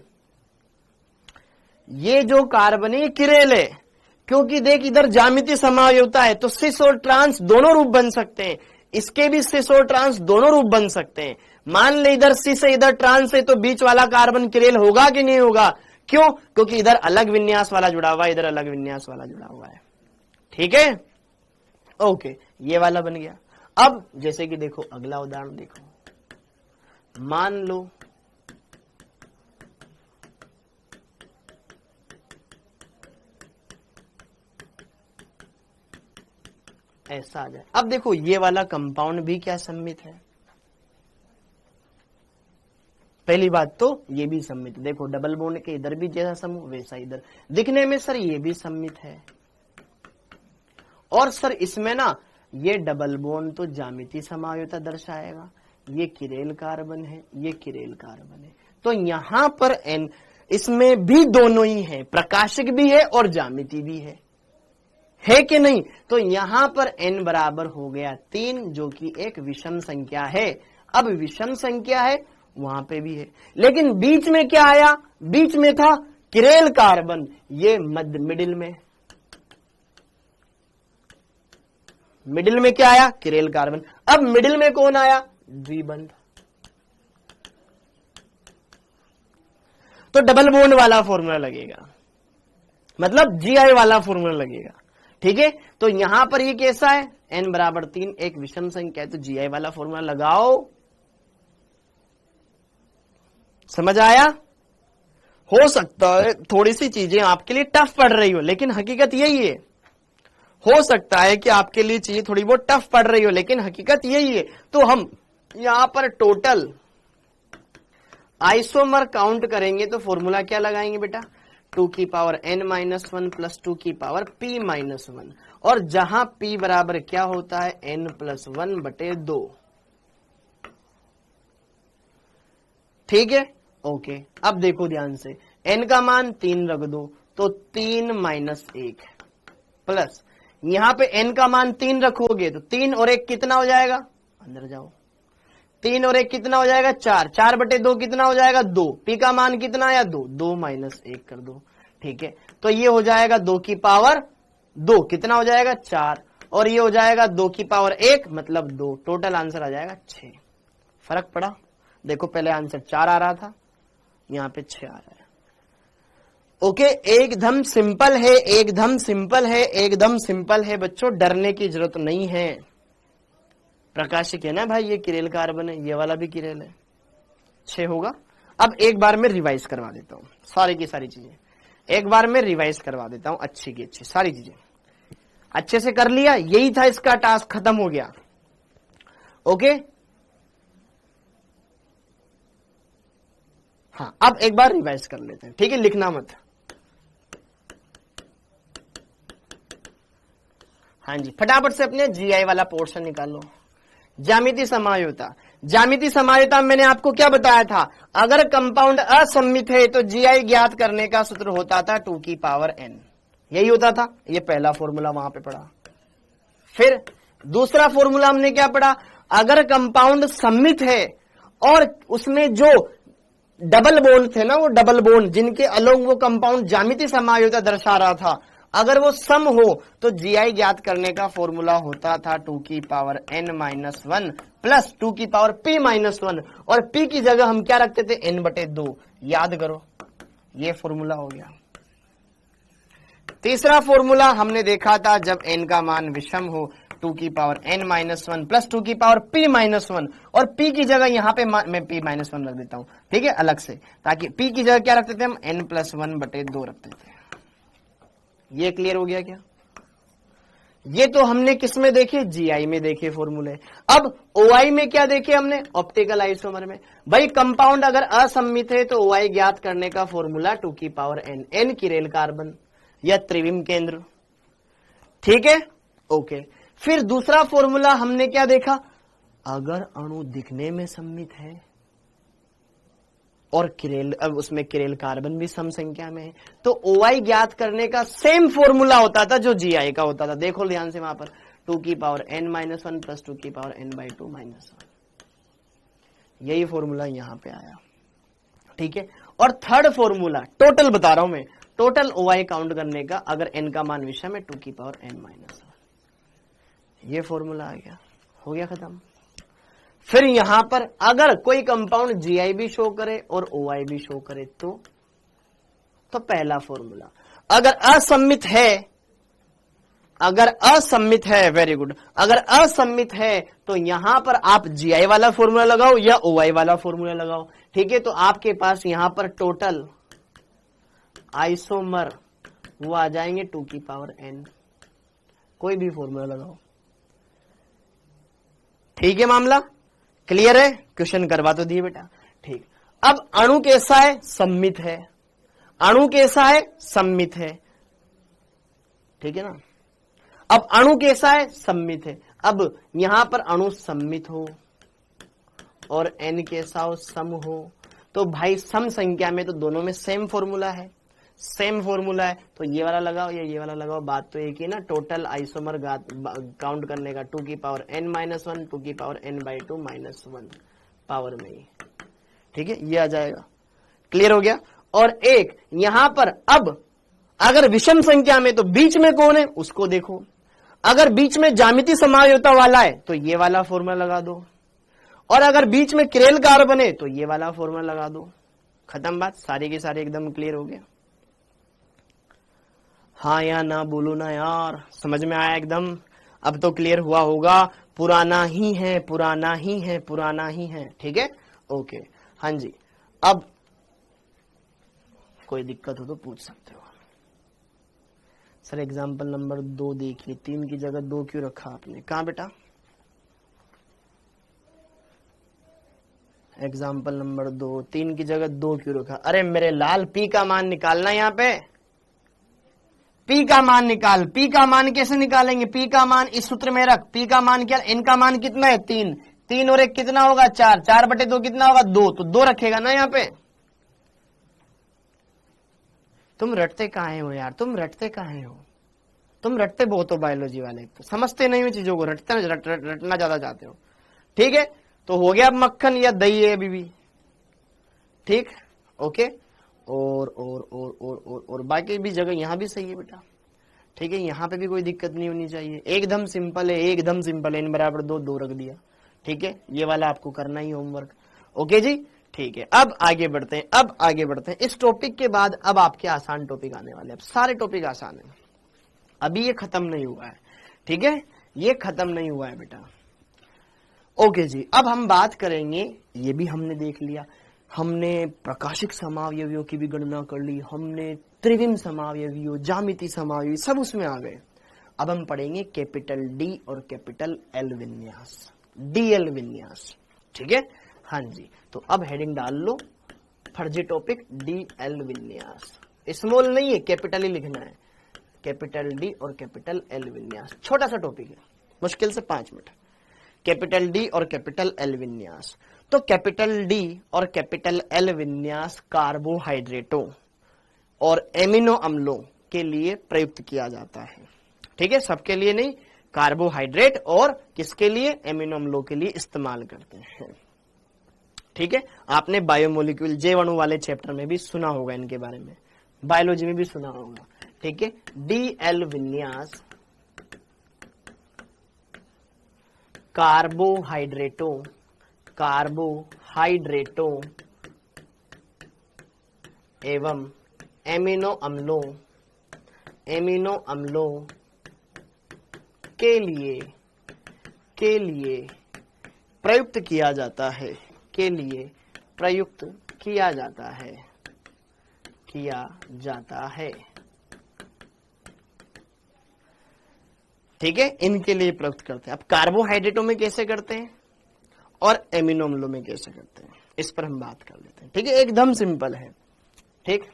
ये जो कार्बन है किरेल है, क्योंकि देख इधर ज्यामिति समावयवता है, तो सिस और ट्रांस दोनों रूप बन सकते हैं। इसके भी सिस और ट्रांस दोनों रूप बन सकते हैं। मान ले इधर सी से इधर ट्रांस है तो बीच वाला कार्बन किरेल होगा कि नहीं होगा? क्यों? क्योंकि इधर अलग विन्यास वाला जुड़ा हुआ है, इधर अलग विन्यास वाला जुड़ा हुआ है। ठीक है, ओके, ये वाला बन गया। अब जैसे कि देखो अगला उदाहरण देखो, मान लो ऐसा आ जाए। अब देखो ये वाला कंपाउंड भी क्या सम्मित है? पहली बात तो ये भी सम्मित, देखो डबल बॉन्ड के इधर भी जैसा समूह वैसा इधर, दिखने में सर ये भी सम्मित है। और सर इसमें ना ये डबल बॉन्ड तो ज्यामितीय समायोजता दर्शाएगा, ये किरेल कार्बन है, ये किरेल कार्बन है, तो यहां पर एन, इसमें भी दोनों ही है, प्रकाशिक भी है और ज्यामिति भी है कि नहीं? तो यहां पर n बराबर हो गया 3, जो कि एक विषम संख्या है। अब विषम संख्या है, वहां पे भी है, लेकिन बीच में क्या आया? बीच में था किरेल कार्बन, ये मध्य मिडिल में क्या आया? Chiral carbon. अब मिडिल में कौन आया? द्विबंध। तो डबल बॉन्ड वाला फॉर्मूला लगेगा, मतलब GI वाला फॉर्मूला लगेगा। ठीक है, तो यहां पर ये कैसा है? n बराबर 3 एक विषम संख्या है, तो GI वाला फॉर्मूला लगाओ। समझ आया? हो सकता है थोड़ी सी चीजें आपके लिए टफ पड़ रही हो, लेकिन हकीकत यही है। हो सकता है कि आपके लिए चीजें थोड़ी बहुत टफ पड़ रही हो, लेकिन हकीकत यही है। तो हम यहां पर टोटल आइसोमर काउंट करेंगे तो फॉर्मूला क्या लगाएंगे बेटा? 2 की पावर n-1 प्लस 2 की पावर p-1, और जहां p बराबर क्या होता है? n+1/2। ठीक है, ओके। अब देखो ध्यान से, n का मान 3 रख दो तो 3 - 1 प्लस, यहां पे n का मान 3 रखोगे तो 3 और 1 कितना हो जाएगा? अंदर जाओ, 3 और 1 कितना हो जाएगा? 4, 4/2 कितना हो जाएगा? 2। p का मान कितना आया? 2, 2 - 1 कर दो। ठीक है, तो ये हो जाएगा 2 की पावर 2, कितना हो जाएगा? 4, और ये हो जाएगा 2 की पावर 1 मतलब 2, टोटल आंसर आ जाएगा 6। फर्क पड़ा? देखो पहले आंसर 4 आ रहा था, यहां पे 6 आ रहा है। ओके, एकदम सिंपल है, एकदम सिंपल है, एकदम सिंपल है बच्चों, डरने की जरूरत नहीं है। प्रकाशिक है ना भाई, ये किरेल कार्बन है, ये वाला भी किरेल है, 6 होगा। अब एक बार में रिवाइज करवा देता हूं सारी की सारी चीजें, एक बार में रिवाइज करवा देता हूं अच्छी की अच्छी सारी चीजें। अच्छे से कर लिया? यही था इसका टास्क, खत्म हो गया। ओके, हाँ, अब एक बार रिवाइज कर लेते हैं। ठीक है, लिखना मत। हाँ जी, फटाफट से अपने GI वाला पोर्शन निकालो। ज्यामितीय समायोजता, ज्यामितीय समायोजता मैंने आपको क्या बताया था? अगर कंपाउंड असम्मित है तो GI ज्ञात करने का सूत्र होता था 2 की पावर n, यही होता था। ये पहला फॉर्मूला वहां पे पढ़ा। फिर दूसरा फॉर्मूला हमने क्या पढ़ा? अगर कंपाउंड सम्मित है और उसमें जो डबल बॉन्ड थे ना, वो डबल बॉन्ड जिनके अलोंग वो कंपाउंड ज्यामितीय समायोजता दर्शा रहा था, अगर वो सम हो तो GI ज्ञात करने का फॉर्मूला होता था 2 की पावर n-1 प्लस 2 की पावर p-1, और p की जगह हम क्या रखते थे? n/2। याद करो, ये फॉर्मूला हो गया। तीसरा फॉर्मूला हमने देखा था जब n का मान विषम हो, 2 की पावर n-1 प्लस 2 की पावर p-1, और p की जगह यहां पे मैं p-1 रख देता हूं, ठीक है, अलग से, ताकि p की जगह क्या रखते थे हम? n+1/2 रखते थे। ये क्लियर हो गया क्या? ये तो हमने किस में देखे? GI में देखे फॉर्मूले। अब OI में क्या देखे हमने? ऑप्टिकल आइसोमर में। भाई कंपाउंड अगर असम्मित है तो OI ज्ञात करने का फॉर्मूला 2 की power n, n chiral carbon या त्रिविम केंद्र। ठीक है, ओके। फिर दूसरा फॉर्मूला हमने क्या देखा? अगर अणु दिखने में सम्मित है और किरेल, अब उसमें किरेल कार्बन भी सम संख्या में है, तो OI ज्ञात करने का सेम फॉर्मूला होता था जो GI का होता था। देखो ध्यान से वहां पर 2 की पावर n-1 प्लस 2 की पावर n/2 -1, यही फॉर्मूला यहां पे आया। ठीक है, और थर्ड फॉर्मूला टोटल बता रहा हूं मैं, टोटल OI काउंट करने का, अगर n का मान विषम है 2 की पावर n-1, ये फॉर्मूला आ गया। हो गया खत्म। फिर यहां पर अगर कोई कंपाउंड GI भी शो करे और OI भी शो करे तो पहला फॉर्मूला। अगर असम्मित है, वेरी गुड, अगर असम्मित है तो यहां पर आप GI वाला फॉर्मूला लगाओ या OI वाला फॉर्मूला लगाओ। ठीक है, तो आपके पास यहां पर टोटल आइसोमर वो आ जाएंगे 2 की पावर n, कोई भी फॉर्मूला लगाओ। ठीक है, मामला क्लियर है? क्वेश्चन करवा तो दिए बेटा। ठीक, अब अणु कैसा है? सम्मित है। अणु कैसा है? सम्मित है। ठीक है ना, अब अणु कैसा है? सम्मित है। अब यहां पर अणु सम्मित हो और n कैसा हो? सम हो, तो भाई सम संख्या में तो दोनों में सेम फॉर्मूला है, सेम फॉर्मूला है, तो ये वाला लगाओ या ये वाला लगाओ, बात तो एक ही ना। टोटल आइसोमर काउंट करने का 2 की पावर n-1, 2 की पावर n/2 -1 पावर में ही। ठीक है, ये आ जाएगा। क्लियर हो गया? और एक यहां पर अब अगर विषम संख्या में तो बीच में कौन है उसको देखो। अगर बीच में ज्यामिति समायोजकता वाला है तो ये वाला फॉर्मूला लगा दो, और अगर बीच में क्रेल कार्बन है तो ये वाला फॉर्मूला लगा दो। खत्म बात, सारे के सारे एकदम क्लियर हो गया। हाँ या ना बोलो ना यार, समझ में आया एकदम? अब तो क्लियर हुआ होगा। पुराना ही है, पुराना ही है, पुराना ही है। ठीक है, ओके, हाँ जी। अब कोई दिक्कत हो तो पूछ सकते हो। सर एग्जाम्पल नंबर 2 देखिए, 3 की जगह 2 क्यों रखा आपने? कहाँ बेटा? एग्जाम्पल नंबर 2, 3 की जगह 2 क्यों रखा? अरे मेरे लाल, पी का मान निकालना यहाँ पे, पी का मान निकाल। पी का मान कैसे निकालेंगे? पी का मान इस सूत्र में रख। पी का मान क्या? इनका मान कितना है? 3। 3 और 1 कितना होगा? 4। 4/2 कितना होगा? 2। तो 2 रखेगा ना यहाँ पे। तुम रटते काहे हो यार? तुम रटते काहे हो? तुम रटते बहुत हो बायोलॉजी वाले, तो समझते नहीं हो चीजों को, रटना ज्यादा चाहते हो। ठीक है, तो हो गया अब मक्खन या दही है अभी भी। ठीक, ओके, और बाकी भी जगह यहाँ भी सही है बेटा। ठीक है, यहाँ पे भी कोई दिक्कत नहीं होनी चाहिए, एकदम सिंपल है, एकदम सिंपल है। n/2 2 रख दिया। ठीक है, ये वाला आपको करना ही होमवर्क। ओके जी, ठीक है, अब आगे बढ़ते हैं, अब आगे बढ़ते हैं। इस टॉपिक के बाद अब आपके आसान टॉपिक आने वाले हैं। अब सारे टॉपिक आसान है, अभी ये खत्म नहीं हुआ है। ठीक है, ये खत्म नहीं हुआ है बेटा। ओके जी, अब हम बात करेंगे, ये भी हमने देख लिया, हमने प्रकाशिक समावयवियों की भी गणना कर ली, हमने त्रिविम समावयवियों, ज्यामिति समावयवी सब उसमें आ गए। अब हम पढ़ेंगे कैपिटल डी और कैपिटल एल विन्यास, डीएल विन्यास। ठीक है, हाँ जी, तो अब हेडिंग डाल लो, फर्जी टॉपिक डीएल विन्यास। स्मॉल नहीं है, कैपिटल ही लिखना है। कैपिटल डी और कैपिटल एल विन्यास, छोटा सा टॉपिक है, मुश्किल से 5 मिनट। कैपिटल डी और कैपिटल एल विन्यास। तो कैपिटल डी और कैपिटल एल विन्यास कार्बोहाइड्रेटों और एमिनो अम्लों के लिए प्रयुक्त किया जाता है। ठीक है, सबके लिए नहीं, कार्बोहाइड्रेट और किसके लिए? एमिनो अम्लों के लिए इस्तेमाल करते हैं। ठीक है, आपने बायोमोलिक्यूल जीवाणु वाले चैप्टर में भी सुना होगा इनके बारे में, बायोलॉजी में भी सुना होगा। ठीक है, डीएल विन्यास कार्बोहाइड्रेटों एवं एमिनो अम्लों के लिए प्रयुक्त किया जाता है, ठीक है, इनके लिए प्रयुक्त करते हैं। अब कार्बोहाइड्रेटों में कैसे करते हैं और एमिनो अम्लों में कैसे करते हैं, इस पर हम बात कर लेते हैं। ठीक है, एकदम सिंपल है। ठीक,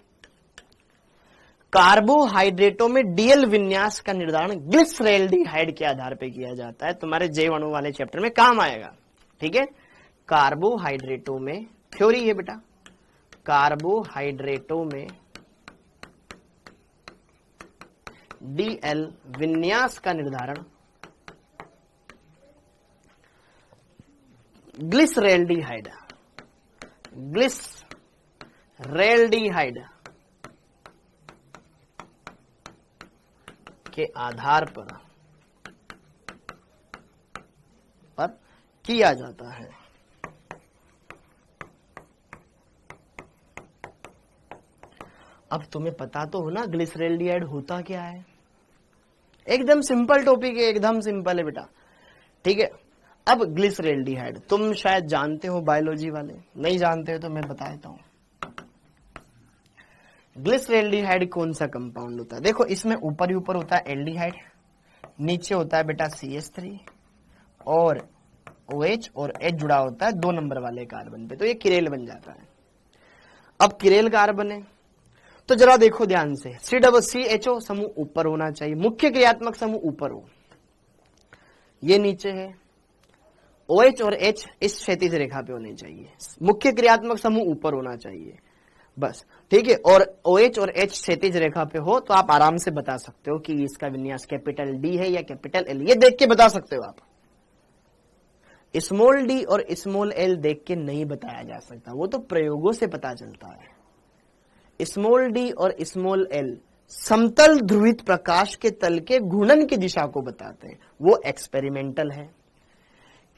कार्बोहाइड्रेटों में डीएल विन्यास का निर्धारण ग्लिसरैल्डिहाइड के आधार पर किया जाता है। तुम्हारे जीवाणु वाले चैप्टर में काम आएगा। ठीक है, कार्बोहाइड्रेटों में थ्योरी है बेटा, कार्बोहाइड्रेटों में डीएल विन्यास का निर्धारण ग्लिसरैल्डिहाइड के आधार पर किया जाता है। अब तुम्हें पता तो हो ना ग्लिसरैल्डिहाइड होता क्या है। एकदम सिंपल टॉपिक है, एकदम सिंपल है बेटा, ठीक है। अब ग्लिसरैल्डिहाइड तुम शायद जानते हो, बायोलॉजी वाले नहीं जानते हो तो मैं बता देता हूं। ग्लिसरैल्डिहाइड कौन सा कंपाउंड होता है? देखो इसमें ऊपर ही ऊपर होता है एल्डिहाइड, नीचे होता है बेटा CH3 और OH और H जुड़ा होता है 2 नंबर वाले कार्बन पे, तो ये किरेल बन जाता है। अब किरेल कार्बन है तो जरा देखो ध्यान से, CHO समूह ऊपर होना चाहिए, मुख्य क्रियात्मक समूह ऊपर हो, ये नीचे है। OH और H इस क्षैतिज रेखा पे होने चाहिए, मुख्य क्रियात्मक समूह ऊपर होना चाहिए, बस ठीक है। और OH और H क्षैतिज रेखा पे हो तो आप आराम से बता सकते हो कि इसका विन्यास कैपिटल D है या कैपिटल L, ये देख के बता सकते हो आप। स्मॉल d और स्मॉल l देख के नहीं बताया जा सकता, वो तो प्रयोगों से पता चलता है। स्मॉल d और स्मॉल l समतल ध्रुवित प्रकाश के तल के घूर्णन की दिशा को बताते हैं, वो एक्सपेरिमेंटल है।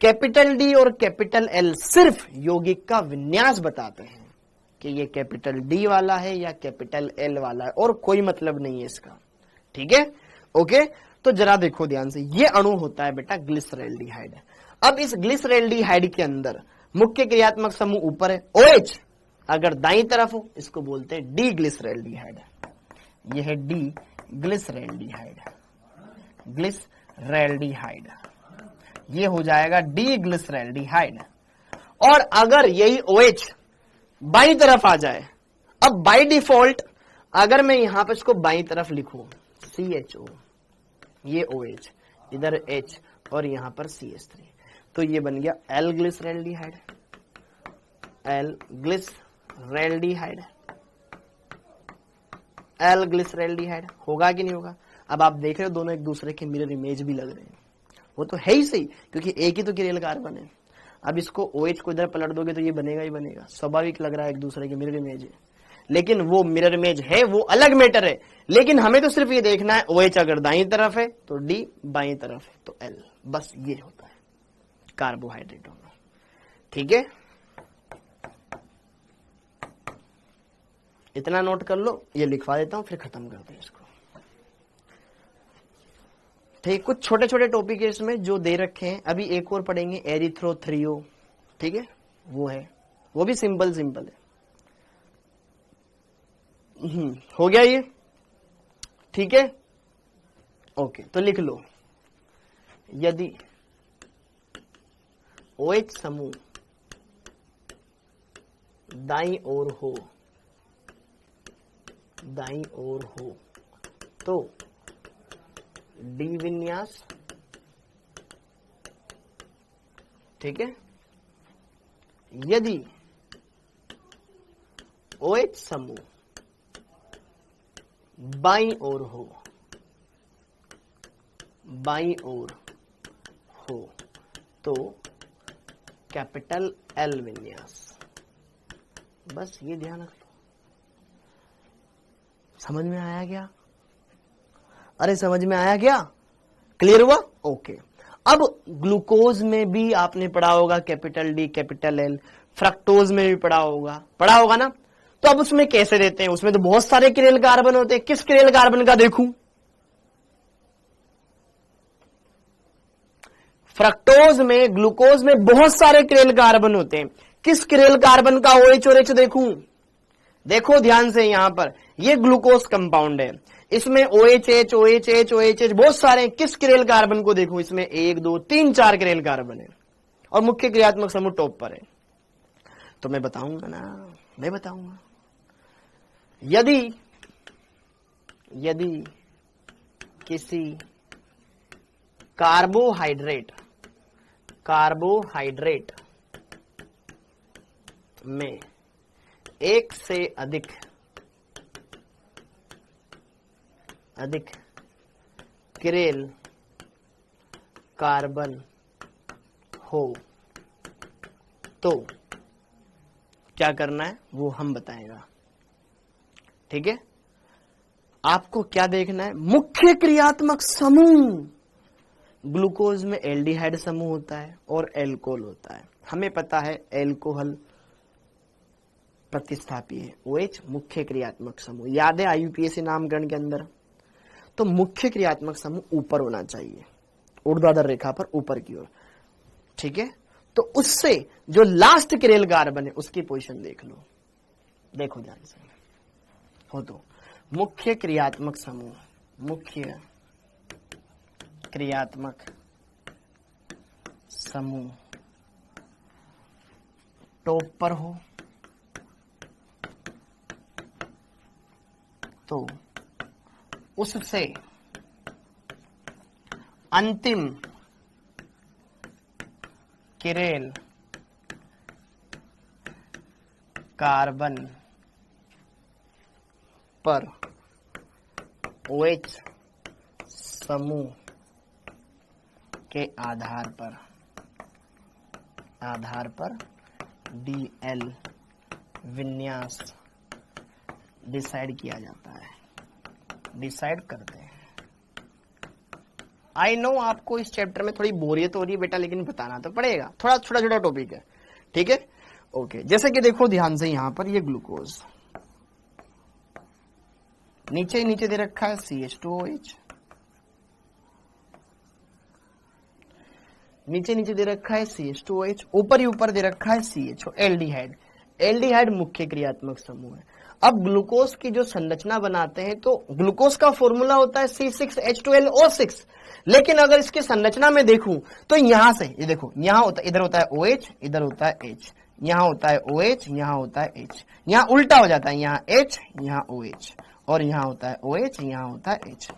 कैपिटल D और कैपिटल L सिर्फ यौगिक का विन्यास बताते हैं कि ये कैपिटल D वाला है या कैपिटल L वाला है, और कोई मतलब नहीं है इसका, ठीक है। ओके, तो जरा देखो ध्यान से, ये अणु होता है बेटा ग्लिसरैल्डिहाइड। अब इस ग्लिसरैल्डिहाइड के अंदर मुख्य क्रियात्मक समूह ऊपर है, OH अगर दाईं तरफ हो इसको बोलते हैं डी ग्लिसरैल्डिहाइड, यह है डी ग्लिसरैल्डिहाइड, ग्लिसरैल्डिहाइड ये हो जाएगा डी ग्लिसरैल्डिहाइड। और अगर यही OH बाईं तरफ आ जाए, अब बाय डिफॉल्ट अगर मैं यहां पर इसको बाईं तरफ लिखूं CHO, ये OH, इधर H और यहां पर CH3, तो ये बन गया L ग्लिसरैल्डिहाइड, L ग्लिसरैल्डिहाइड, L ग्लिसरैल्डिहाइड। होगा कि नहीं होगा? अब आप देख रहे हो दोनों एक दूसरे के मिरर इमेज भी लग रहे हैं, वो तो है ही सही, क्योंकि एक ही तो किरेल कार्बन है। अब इसको OH को इधर पलट दोगे तो ये बनेगा ही बनेगा, स्वाभाविक लग रहा है, एक दूसरे के मिरर इमेज है, लेकिन वो मिरर इमेज है वो अलग मैटर है। लेकिन हमें तो सिर्फ ये देखना है OH अगर दाईं तरफ है तो D, बाईं तरफ है तो L, बस ये होता है कार्बोहाइड्रेटों में, ठीक है। इतना नोट कर लो, ये लिखवा देता हूं फिर खत्म करते हैं इसको, ठीक। कुछ छोटे छोटे टॉपिक है इसमें जो दे रखे हैं, अभी एक और पढ़ेंगे एरिथ्रोथ्रियो, ठीक है, वो है, वो भी सिंपल सिंपल है। हो गया ये, ठीक है, ओके। तो लिख लो, यदि OH समूह दाईं ओर हो, दाईं ओर हो तो डी विन्यास, ठीक है। यदि OH समूह बाईं ओर हो, बाईं ओर हो तो कैपिटल L विन्यास, बस ये ध्यान रख लो। समझ में आया क्या? अरे समझ में आया क्या? क्लियर हुआ? ओके। अब ग्लूकोज में भी आपने पढ़ा होगा capital D capital L, fructose में भी पढ़ा होगा ना। तो अब उसमें कैसे देते हैं? उसमें तो बहुत सारे किरेल कार्बन होते हैं, किस किरेल कार्बन का देखूं? फ्रक्टोज में, ग्लूकोज में बहुत सारे किरेल कार्बन होते हैं, किस किरेल कार्बन का OH और H देखूं? देखो ध्यान से, यहां पर ये ग्लूकोज कंपाउंड है, इसमें OH OH बहुत सारे हैं, किस किरेल कार्बन को देखूं? इसमें 1 2 3 4 किरेल कार्बन है और मुख्य क्रियात्मक समूह टॉप पर है। तो मैं बताऊंगा ना, मैं बताऊंगा। यदि किसी कार्बोहाइड्रेट में एक से अधिक किरेल कार्बन हो तो क्या करना है वो हम बताएगा, ठीक है। आपको क्या देखना है? मुख्य क्रियात्मक समूह। ग्लूकोज में एल्डिहाइड समूह होता है और एल्कोहल होता है, हमें पता है एल्कोहल प्रतिस्थापी है। OH मुख्य क्रियात्मक समूह, याद है IUPAC नामकरण के अंदर। तो मुख्य क्रियात्मक समूह ऊपर होना चाहिए, ऊर्ध्वाधर रेखा पर ऊपर की ओर, ठीक है। तो उससे जो लास्ट किरेल कार्बन है उसकी पोजीशन देख लो, देखो ध्यान से। हो तो मुख्य क्रियात्मक समूह, मुख्य क्रियात्मक समूह टॉप पर हो तो उससे अंतिम किरेल कार्बन पर OH समूह के आधार पर DL विन्यास डिसाइड किया जाता है, डिसाइड करते हैं। आई नो आपको इस चैप्टर में थोड़ी बोरियत हो रही है बेटा, लेकिन बताना तो पड़ेगा, थोड़ा छोटा छोटा टॉपिक है, ठीक है। ओके, जैसे कि देखो ध्यान से, यहां पर ये ग्लूकोज नीचे नीचे दे रखा है CH2OH, नीचे नीचे दे रखा है CH2OH, ऊपर ही ऊपर दे रखा है CHO, एल्डिहाइड। एल्डिहाइड मुख्य क्रियात्मक समूह है। अब ग्लूकोज की जो संरचना बनाते हैं तो ग्लूकोज का फॉर्मूला होता है C6H12O6, लेकिन अगर इसकी संरचना में देखूं तो यहां से ये देखो, यहां होता है, इधर होता है OH, इधर होता है H, यहां होता है OH, यहां होता है H, यहां उल्टा हो जाता है, यहां H, यहां OH, और यहां होता है OH, यहां होता है H।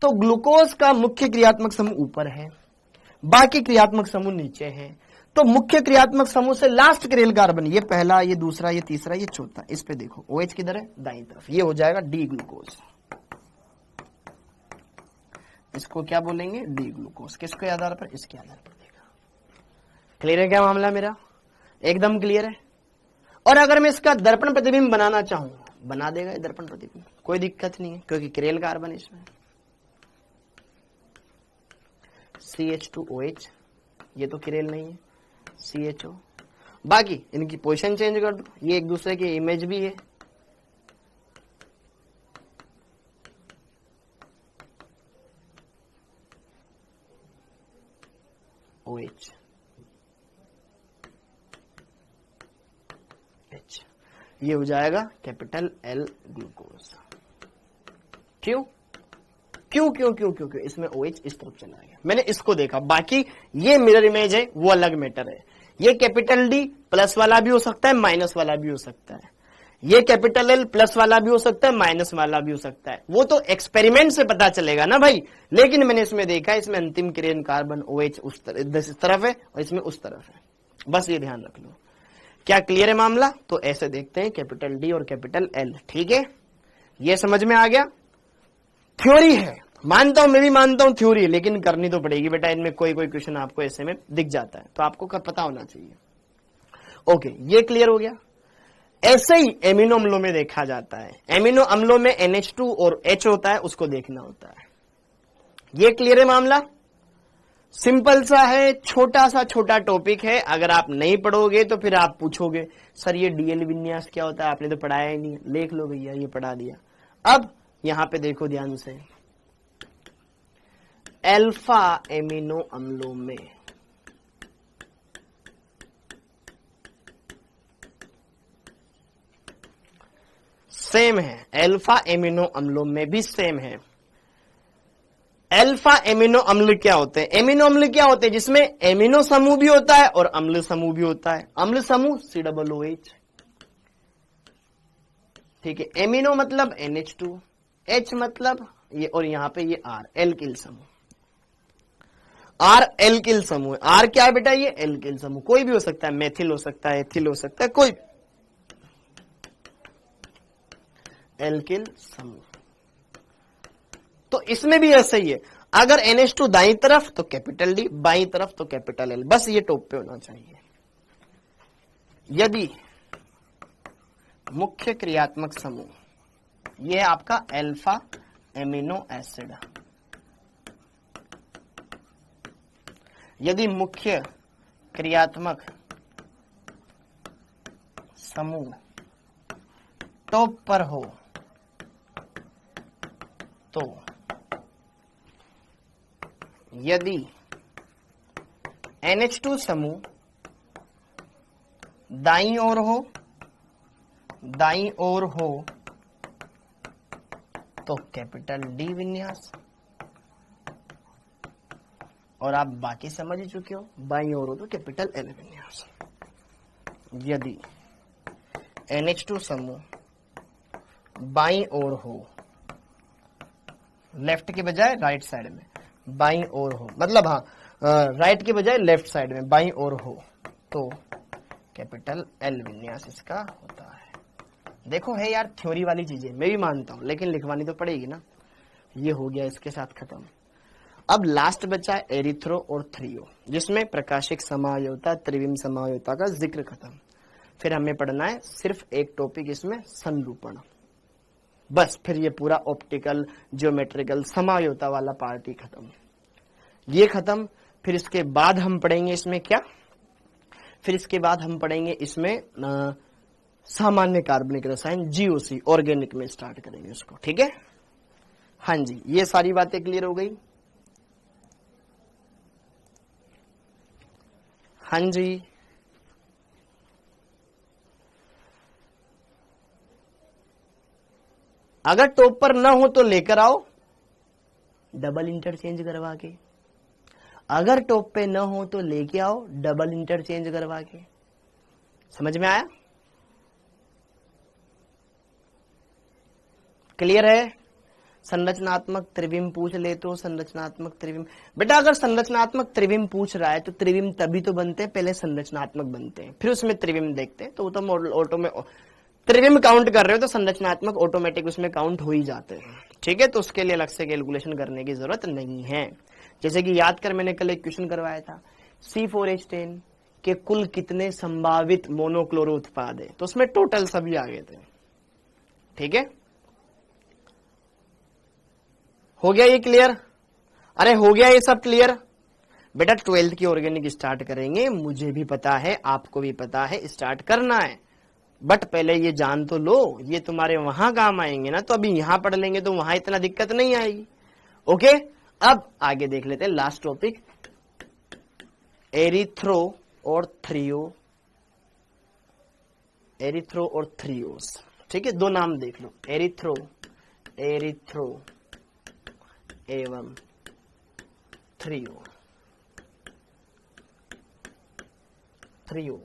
तो ग्लूकोज का मुख्य क्रियात्मक समूह ऊपर है, बाकी क्रियात्मक समूह नीचे है। तो मुख्य क्रियात्मक समूह से लास्ट किरेल कार्बन, ये पहला, ये दूसरा, ये तीसरा, ये चौथा, इस पे देखो OH किधर है, दाईं तरफ, ये हो जाएगा डी ग्लूकोज। इसको क्या बोलेंगे, डी ग्लूकोज। किसके आधार पर, इसके आधार पर देखा। क्लियर है क्या मामला मेरा, एकदम क्लियर है। और अगर मैं इसका दर्पण प्रतिबिंब बनाना चाहूं, बना देगा ये दर्पण प्रतिबिंब, कोई दिक्कत नहीं है, क्योंकि किरेल कार्बन इसमें CH2OH, ये तो किरेल नहीं है, CHO, बाकी इनकी पोजीशन चेंज कर दो, ये एक दूसरे की इमेज भी है। OH H, ये हो जाएगा कैपिटल L ग्लूकोज। क्यों क्यों क्यों क्यों क्यों क्यों, इसमें OH इस तरफ चला गया, मैंने इसको देखा। बाकी ये मिरर इमेज है, वो अलग मैटर है। ये कैपिटल D प्लस वाला भी हो सकता है, माइनस वाला भी हो सकता है। ये कैपिटल L प्लस वाला भी हो सकता है, माइनस वाला भी हो सकता है। वो तो एक्सपेरिमेंट से पता चलेगा ना भाई। लेकिन मैंने इसमें देखा, इसमें अंतिम किरेल कार्बन OH इस तरफ है और इसमें उस तरफ है, बस ये ध्यान रख लो। क्या क्लियर है मामला? तो ऐसे देखते हैं, कैपिटल D और कैपिटल L, ठीक है, ये समझ में आ गया। थ्योरी है, मानता हूं, मैं भी मानता हूं थ्योरी, लेकिन करनी तो पड़ेगी बेटा। इनमें कोई कोई क्वेश्चन आपको ऐसे में दिख जाता है, तो आपको पता होना चाहिए। ओके, ये क्लियर हो गया। ऐसे ही एमिनो अम्लों में देखा जाता है। एमिनो अम्लों में NH2 और H होता है, उसको देखना होता है। ये क्लियर है मामला? सिंपल सा है, छोटा टॉपिक है। अगर आप नहीं पढ़ोगे तो फिर आप पूछोगे सर ये DL विन्यास क्या होता है, आपने तो पढ़ाया ही नहीं। देख लो भैया, ये पढ़ा दिया। अब यहां पे देखो ध्यान से, अल्फा एमिनो अम्लों में सेम है, अल्फा एमिनो अम्लों में भी सेम है। अल्फा एमिनो अम्ल क्या होते हैं? एमिनो अम्ल क्या होते हैं? जिसमें एमिनो समूह भी होता है और अम्ल समूह भी होता है। अम्ल समूह COOH, ठीक है। एमिनो मतलब NH2, H मतलब ये, और यहां पे ये R, एल्किल समूह। R एल्किल समूह। R क्या है बेटा? ये एल्किल समूह, कोई भी हो सकता है, मेथिल हो सकता है, एथिल हो सकता है, कोई एल्किल समूह। तो इसमें भी ऐसा ही है, अगर NH2 दाईं तरफ तो कैपिटल D, बाईं तरफ तो कैपिटल L, बस ये टॉप पे होना चाहिए। यदि मुख्य क्रियात्मक समूह, ये है आपका अल्फा एमिनो एसिड, यदि मुख्य क्रियात्मक समूह टॉप पर हो तो यदि NH2 समूह दाईं ओर हो तो कैपिटल डी विन्यास। और आप बाकी समझ ही चुके हो, बाईं ओर हो तो कैपिटल एल विन्यास। यदि NH2 समूह बाईं ओर हो, लेफ्ट के बजाय राइट साइड में, बाईं ओर हो मतलब हाँ राइट के बजाय लेफ्ट साइड में बाईं ओर हो तो कैपिटल एल विन्यास इसका होता है। देखो है यार थ्योरी वाली चीजें, मैं भी मानता हूं लेकिन लिखवानी तो पड़ेगी ना। ये हो गया इसके साथ खत्म। अब लास्ट बचा है एरिथ्रो और थ्रियो, जिसमें प्रकाशिक समायोता त्रिविम समायोता का जिक्र खत्म। फिर हमें पढ़ना है सिर्फ एक टॉपिक इसमें, संरूपण। बस फिर ये पूरा ऑप्टिकल ज्योमेट्रिकल समायोता वाला पार्ट ही खत्म। ये खत्म। फिर इसके बाद हम पढ़ेंगे इसमें क्या, फिर इसके बाद हम पढ़ेंगे इसमें सामान्य कार्बनिक रसायन GOC, ऑर्गेनिक में स्टार्ट करेंगे इसको। ठीक है, हाँ जी, ये सारी बातें क्लियर हो गई। हाँ जी, अगर टॉप पर ना हो तो लेकर आओ डबल इंटरचेंज करवा के, अगर टॉप पे न हो तो लेके आओ डबल इंटरचेंज करवा के। समझ में आया? क्लियर है? संरचनात्मक त्रिविम पूछ ले तो संरचनात्मक त्रिविम, बेटा अगर संरचनात्मक त्रिविम पूछ रहा है तो त्रिविम तभी तो बनते हैं, पहले संरचनात्मक बनते हैं फिर उसमें त्रिविम देखते हैं। तो वो तो ऑटो में त्रिविम काउंट कर रहे हो तो संरचनात्मक ऑटोमेटिक उसमें काउंट हो ही जाते हैं। ठीक है, तो उसके लिए अलग से कैलकुलेशन करने की जरूरत नहीं है। जैसे कि याद कर, मैंने कल एक क्वेश्चन करवाया था, C4H10 के कुल कितने संभावित मोनोक्लोरो उत्पाद है, तो उसमें टोटल सभी आ गए थे। ठीक है, हो गया ये क्लियर? अरे हो गया ये सब क्लियर? बेटा 12th की ऑर्गेनिक स्टार्ट करेंगे, मुझे भी पता है आपको भी पता है, स्टार्ट करना है, बट पहले ये जान तो लो, ये तुम्हारे वहां काम आएंगे ना, तो अभी यहां पढ़ लेंगे तो वहां इतना दिक्कत नहीं आएगी। ओके, अब आगे देख लेते हैं लास्ट टॉपिक, एरिथ्रो और थ्रियो, एरिथ्रो और थ्रियोस। ठीक है, दो नाम देख लो, एरिथ्रो, एरिथ्रो एवं थ्रियो, थ्रियो,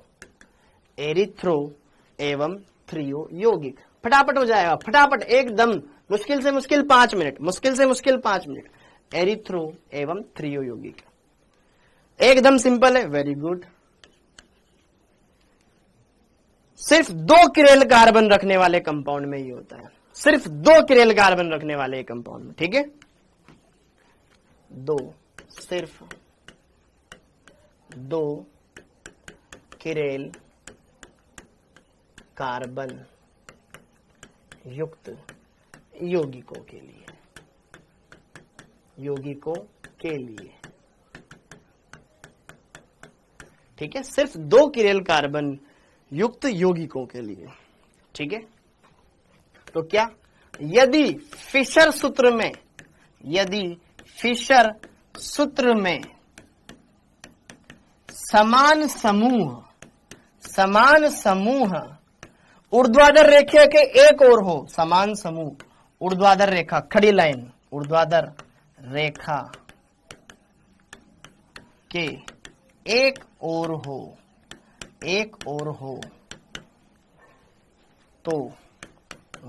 एरिथ्रो एवं थ्रियो यौगिक। फटाफट हो जाएगा, फटाफट एकदम, मुश्किल से मुश्किल 5 मिनट, मुश्किल से मुश्किल 5 मिनट। एरिथ्रो एवं थ्रियो यौगिक एकदम सिंपल है, वेरी गुड। सिर्फ 2 किरेल कार्बन रखने वाले कंपाउंड में ये होता है, सिर्फ 2 किरेल कार्बन रखने वाले कंपाउंड में। ठीक है, 2, सिर्फ 2 किरेल कार्बन युक्त यौगिकों के लिए, यौगिकों के लिए। ठीक है, सिर्फ 2 किरेल कार्बन युक्त यौगिकों के लिए। ठीक है, तो क्या, यदि फिशर सूत्र में, यदि फिशर सूत्र में समान समूह ऊर्ध्वाधर रेखा के एक ओर हो, समान समूह ऊर्ध्वाधर रेखा, खड़ी लाइन ऊर्ध्वाधर रेखा के एक ओर हो, एक ओर हो, तो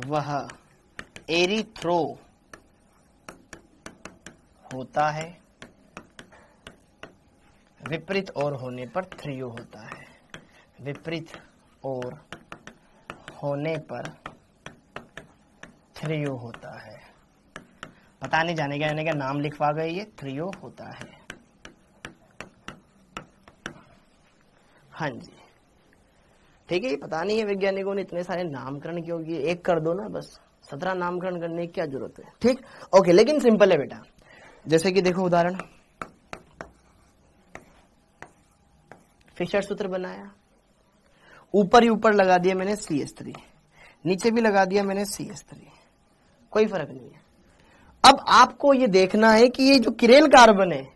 वह एरिथ्रो होता है, विपरीत ओर होने पर थ्रियो होता है, विपरीत ओर होने पर थ्रियो होता है। पता नहीं जाने का नाम लिखवा गए, ये थ्रियो होता है। हाँ जी, ठीक है, पता नहीं है वैज्ञानिकों ने इतने सारे नामकरण क्यों किए, एक कर दो ना बस, 17 नामकरण करने की क्या जरूरत है। ठीक, ओके, लेकिन सिंपल है बेटा। जैसे कि देखो उदाहरण, फिशर सूत्र बनाया, ऊपर ही ऊपर लगा दिया मैंने CH3, नीचे भी लगा दिया मैंने CH3, कोई फर्क नहीं है। अब आपको ये देखना है कि ये जो किरेल कार्बन है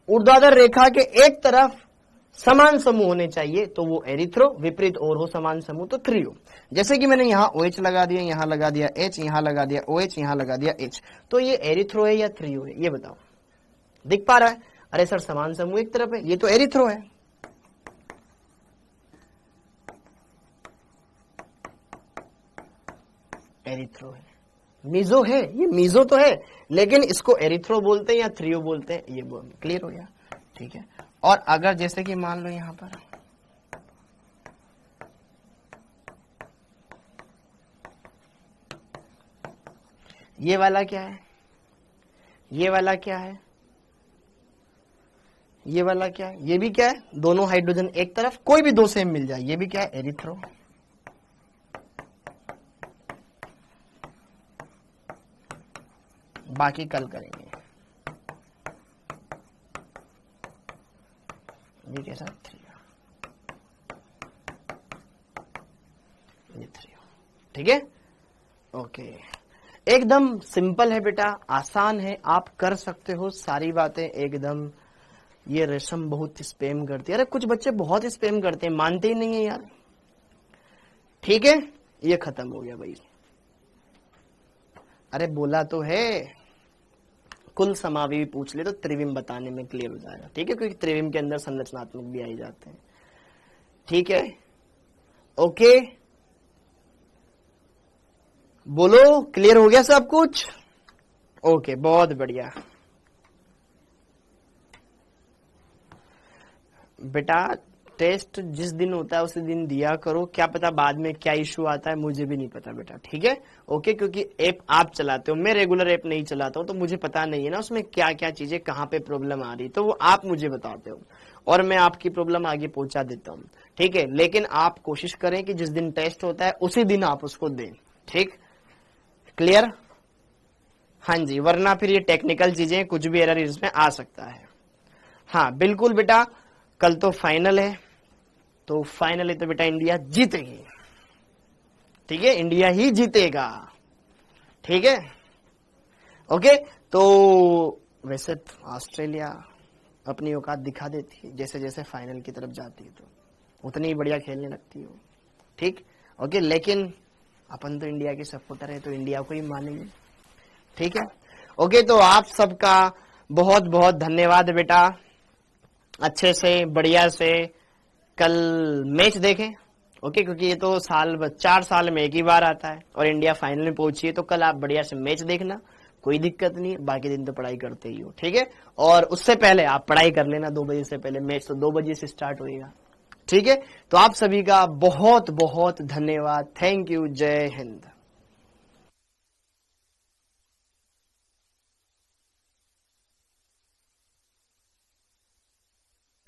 ऊर्ध्वाधर रेखा के एक तरफ समान समूह होने चाहिए, तो वो एरिथ्रो, विपरीत और हो समान समूह तो थ्रियो। जैसे कि मैंने यहाँ OH लगा दिया, यहाँ लगा दिया H, यहाँ लगा दिया OH, यहाँ लगा दिया H, तो ये एरिथ्रो है या थ्रियो है, ये बताओ। दिख पा रहा है? अरे सर समान समूह एक तरफ है, ये तो एरिथ्रो है। एरिथ्रो है, मीजो है, ये मीजो तो है, लेकिन इसको एरिथ्रो बोलते हैं या थ्रियो बोलते हैं, ये क्लियर हो गया, ठीक है। और अगर जैसे कि मान लो यहां पर ये वाला क्या है, ये वाला क्या है, ये वाला क्या है, ये भी क्या है, दोनों हाइड्रोजन एक तरफ, कोई भी दो सेम मिल जाए, ये भी क्या है, एरिथ्रो। बाकी कल करेंगे। ये कैसा, ये थ्री, ठीक है, ओके। एकदम सिंपल है बेटा, आसान है, आप कर सकते हो सारी बातें एकदम। ये रेशम बहुत स्पैम करती है, अरे कुछ बच्चे बहुत स्पैम करते हैं, मानते ही नहीं है यार, ठीक है। ये खत्म हो गया भाई, अरे बोला तो है, कुल समावि भी पूछ ले तो त्रिविम बताने में क्लियर हो जाएगा, ठीक है, क्योंकि त्रिविम के अंदर संरचनात्मक भी आ जाते हैं, ठीक है, ओके। बोलो क्लियर हो गया सब कुछ? ओके, बहुत बढ़िया बेटा। टेस्ट जिस दिन होता है उसी दिन दिया करो, क्या पता बाद में क्या इशू आता है, मुझे भी नहीं पता बेटा, ठीक है, ओके। क्योंकि ऐप आप चलाते हो, मैं रेगुलर ऐप नहीं चलाता हूं, तो मुझे पता नहीं है ना उसमें क्या क्या चीजें कहाँ पे प्रॉब्लम आ रही, तो वो आप मुझे बताते हो और मैं आपकी प्रॉब्लम आगे पहुंचा देता हूँ, ठीक है। लेकिन आप कोशिश करें कि जिस दिन टेस्ट होता है उसी दिन आप उसको दें, ठीक, क्लियर? हाँ जी, वरना फिर ये टेक्निकल चीजें कुछ भी एरर इसमें आ सकता है। हाँ बिल्कुल बेटा, कल तो फाइनल है, तो फाइनली तो बेटा इंडिया जीतेगी, ठीक है, इंडिया ही जीतेगा, ठीक है, ओके। तो वैसे ऑस्ट्रेलिया अपनी औकात दिखा देती है, जैसे जैसे फाइनल की तरफ जाती है तो उतनी ही बढ़िया खेलने लगती हो, ठीक, ओके। लेकिन अपन तो इंडिया के सपोर्टर है, तो इंडिया को ही मानेंगे, ठीक है, ओके। तो आप सबका बहुत बहुत धन्यवाद बेटा, अच्छे से बढ़िया से कल मैच देखें, ओके, क्योंकि ये तो 4 साल में एक ही बार आता है और इंडिया फाइनल में पहुंची है, तो कल आप बढ़िया से मैच देखना, कोई दिक्कत नहीं, बाकी दिन तो पढ़ाई करते ही हो, ठीक है। और उससे पहले आप पढ़ाई कर लेना, 2 बजे से पहले, मैच तो 2 बजे से स्टार्ट होएगा, ठीक है। तो आप सभी का बहुत बहुत धन्यवाद, थैंक यू, जय हिंद।